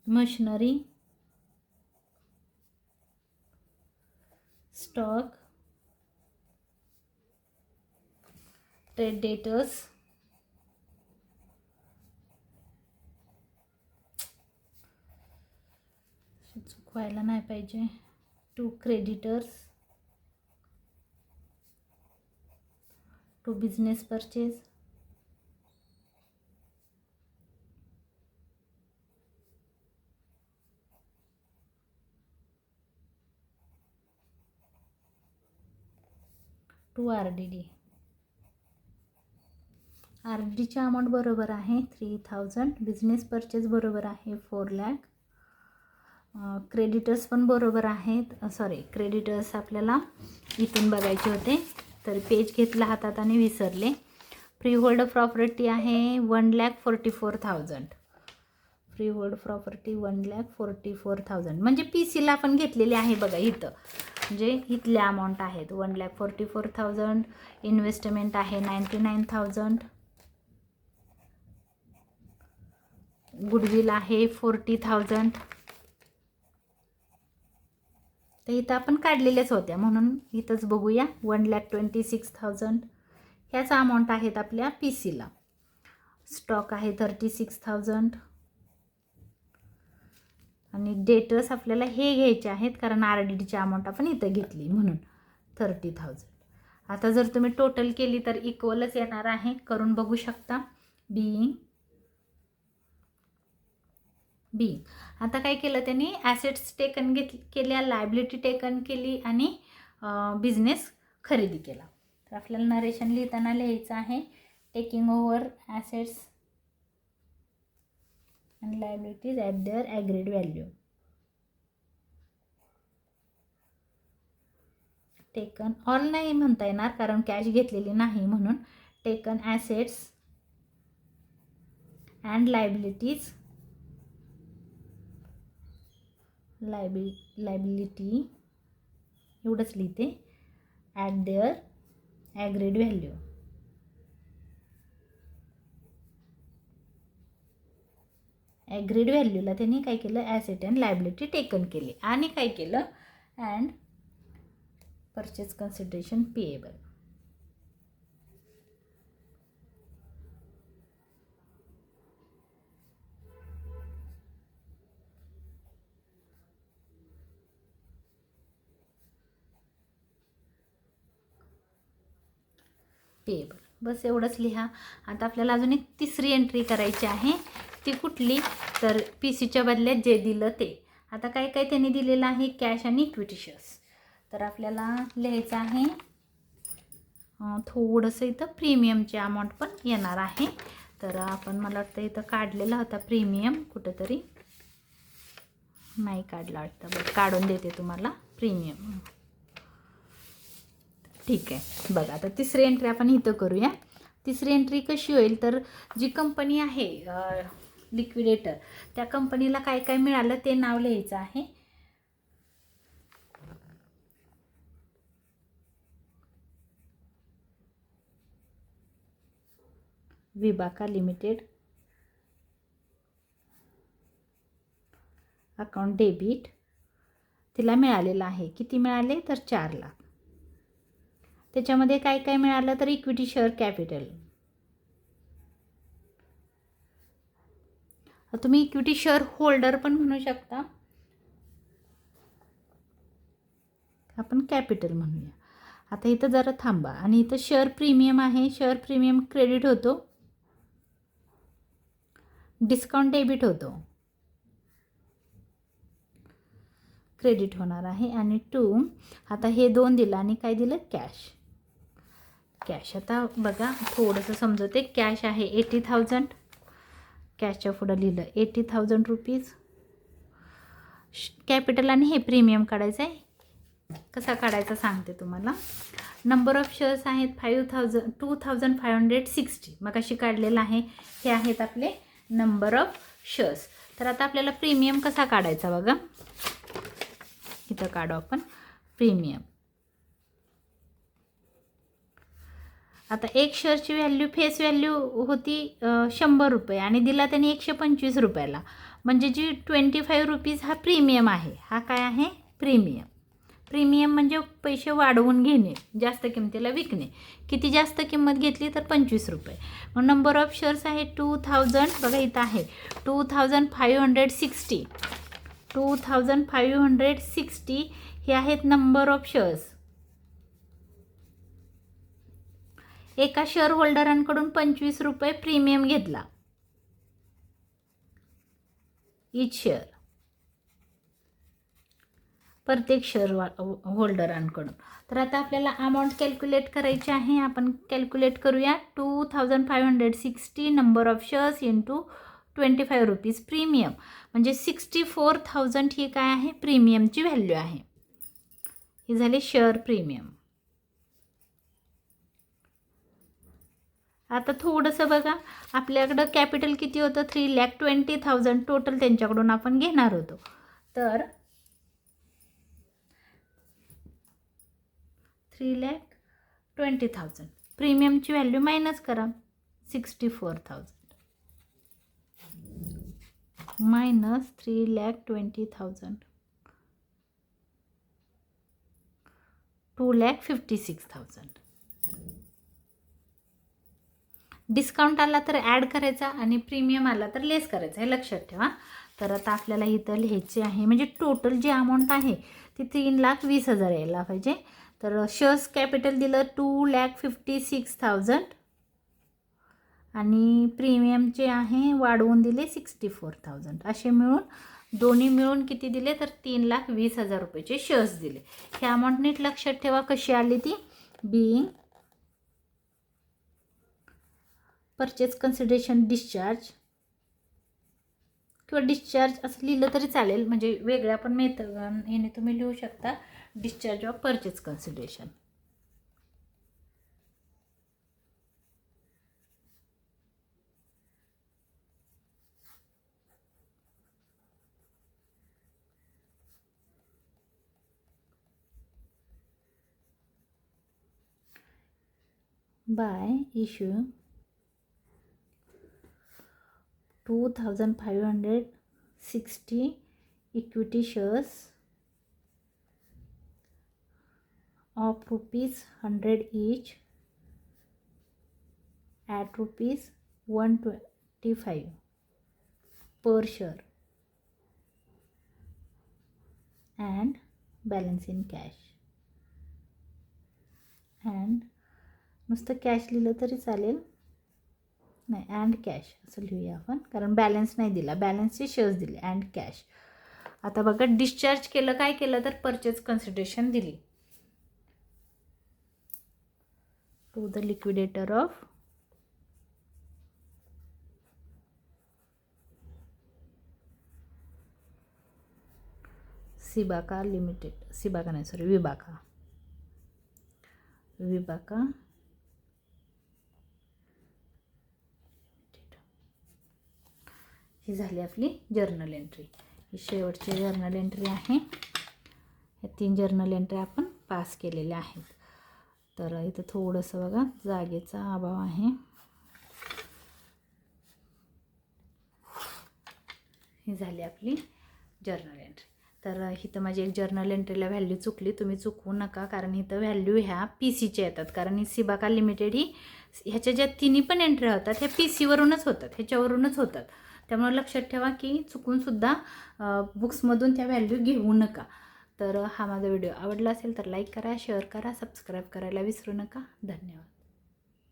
machinery, stock, trade debtors, चुकवायला नाही पाहिजे. 2 creditors, 2 business purchase, to RDD. RDDची अमाऊंट बरोबर आहे 3000. बिझनेस परचेज बरोबर आहे 4 लाख. क्रेडिटर्स पण बरोबर आहेत. सॉरी, क्रेडिटर्स आपल्याला इथून बघायचे होते, तर पेज घेतला हातात आणि विसरले. फ्री होल्ड प्रॉपर्टी आहे 1,44,000. फ्री होल्ड प्रॉपर्टी 1,44,000 म्हणजे PCला आपण घेतलेली आहे बघा इथं, म्हणजे इथल्या अमाऊंट आहेत 1,44,000. इन्व्हेस्टमेंट आहे 99,000. गुडविल आहे 40,000. तर इथं आपण काढलेल्याच होत्या म्हणून इथंच बघूया. 1,26,000 ह्याचा अमाऊंट आहेत आपल्या PCला. स्टॉक आहे 36,000 आणि डेटर्स आपल्याला हे घ्यायचे आहेत कारण RDDची अमाऊंट आपण इथं घेतली म्हणून 30,000. आता जर तुम्ही टोटल केली तर इक्वलच येणार आहे, करून बघू शकता. बी. आता काय केलं त्यांनी, ॲसेट्स टेकन केल्या, लायबिलिटी टेकन केली आणि बिझनेस खरेदी केला. तर आपल्याला नरेशन लिहिताना लिहायचं आहे taking over assets and liabilities at their agreed value. Taken all नाही म्हणता येणार कारण कॅश घेतलेली नाही, म्हणून taken assets and liabilities, liability एवढंच लिहिते, at their agreed value. Agreed व्हॅल्यूला त्यांनी काय केलं, ॲसेट अँड लायबिलिटी टेकन केली आणि काय केलं, and purchase consideration payable. Payable बस एवढंच लिहा. आता आपल्याला अजून एक तिसरी एंट्री करायची आहे. ती कुठली, तर PCच्या बदल्यात जे दिलं ते. आता काय काय त्यांनी दिलेलं आहे, कॅश आणि इक्विटी शेअर्स. तर आपल्याला लिहायचं आहे थोडंसं इथं प्रीमियमची अमाऊंट पण येणार आहे. तर आपण मला वाटतं इथं काढलेला होता प्रीमियम, कुठंतरी नाही काढला वाटतं, बरं काढून देते तुम्हाला प्रीमियम. ठीक आहे, बघा आता तिसरी एंट्री आपण इथं करूया. तिसरी एंट्री कशी होईल, तर जी कंपनी आहे लिक्विडेटर, त्या कंपनीला काय काय मिळालं ते नाव लिहायचं आहे. विभाका लिमिटेड, अकाउंट डेबिट, तिला मिळालेलं आहे. किती मिळाले, तर 4 लाख. त्याच्यामध्ये काय काय मिळालं, तर इक्विटी शेअर कॅपिटल. तुम्ही इक्विटी शेअर होल्डर पण म्हणू शकता, आपण कॅपिटल म्हणूया. आता इथं जरा थांबा आणि इथं शेअर प्रीमियम आहे, शेअर प्रीमियम क्रेडिट होतो डिस्काउंट डेबिट होतो, क्रेडिट होणार आहे. आणि 2 आता हे 2 दिलं आणि काय दिलं, कॅश. आता बघा थोडंसं समजवते. कॅश आहे 80,000, कॅशच्या पुढं लिहिलं 80,000 रुपीज. कॅपिटल आणि हे प्रीमियम काढायचं आहे. कसा काढायचा सांगते तुम्हाला. नंबर ऑफ शेअर्स आहेत 2560. मग अशी काढलेलं आहे. हे आहेत आपले नंबर ऑफ शेअर्स. तर आता आपल्याला प्रीमियम कसा काढायचा बघा, इथं काढू आपण प्रीमियम. आता एक शेअरची व्हॅल्यू, फेस व्हॅल्यू होती 100 रुपये आणि दिला त्यांनी 125 रुपयाला, म्हणजे जी 25 रुपीज हा प्रीमियम आहे. हा काय आहे, प्रीमियम. प्रीमियम म्हणजे पैसे वाढवून घेणे, जास्त किमतीला विकणे. किती जास्त किंमत घेतली तर 25 रुपये. मग नंबर ऑफ शेअर्स आहे 2000, बघा इथं आहे 2560. 2560 हे आहेत नंबर ऑफ शेअर्स. एका शेअर होल्डरांकडून 25 रुपये प्रीमियम घेतला इच शेअर, प्रत्येक शेअर होल्डरांकडून. तर आता आपल्याला अमाऊंट कॅल्क्युलेट करायची आहे. आपण कॅल्क्युलेट करूया. 2560 number of shares into 25 rupees premium, म्हणजे 64,000 ही काय आहे, प्रीमियमची व्हॅल्यू आहे. ही झाली शेअर प्रीमियम. आता थोडंसं बघा, आपल्याकडं कॅपिटल किती होतं, 3,20,000 टोटल त्यांच्याकडून आपण घेणार होतो. तर 3,20,000 प्रीमियमची व्हॅल्यू मायनस करा, 64,000 मायनस 3,20,000 2,56,000. डिस्काउंट आला तर ॲड करायचा आणि प्रीमियम आला तर लेस करायचा, हे लक्षात ठेवा. तर आता आपल्याला इथं लिहायचे आहे, म्हणजे टोटल जी अमाऊंट आहे ती 3,20,000 यायला पाहिजे. तर शेअर्स कॅपिटल दिलं 2,56,000 आणि प्रीमियमचे आहे वाढवून दिले 64,000. असे मिळून दोन्ही मिळून किती दिले तर 3,20,000 रुपयाचे शेअर्स दिले. हे अमाऊंट नीट लक्षात ठेवा कशी आली ती. बीइंग परचेस कन्सिडरेशन डिस्चार्ज किंवा डिस्चार्ज असं लिहिलं तरी चालेल, म्हणजे वेगळ्या पण ह्याने तुम्ही लिहू शकता, discharge of purchase consideration. Bye issue 2,560 equity shares of ₹100 each at ₹125 per share and balance in cash. and नुसतं कॅश लिहिलं तरी चालेल, नाही अँड कॅश असं लिहूया आपण, कारण बॅलन्स नाही दिला, बॅलन्सचे शेअर्स दिले अँड कॅश. आता बघा डिस्चार्ज केलं, काय केलं तर परचेस कन्सिडरेशन दिली to the liquidator of सिबाका limited, Sibaka नाही सॉरी विबाका ही झाली आपली जर्नल एंट्री. ही शेवटची जर्नल एंट्री आहे. या 3 जर्नल एंट्री आपण पास केलेल्या आहेत. तर इथं थोडंसं बघा जागेचा अभाव आहे. ही झाली आपली जर्नल एंट्री. तर इथं माझी एक जर्नल एंट्रीला व्हॅल्यू चुकली, तुम्ही चुकवू नका, कारण इथं व्हॅल्यू ह्या PCच्या येतात. कारण ही सिबाका लिमिटेड ही ह्याच्या ज्या तिन्ही पण एंट्री होतात ह्या PCवरूनच होतात, ह्याच्यावरूनच होतात. त्यामुळे लक्षात ठेवा की चुकूनसुद्धा बुक्समधून त्या व्हॅल्यू घेऊ नका. तर हा माझा व्हिडिओ आवडला असेल तर लाईक करा, शेअर करा, सबस्क्राईब करायला विसरू नका. धन्यवाद.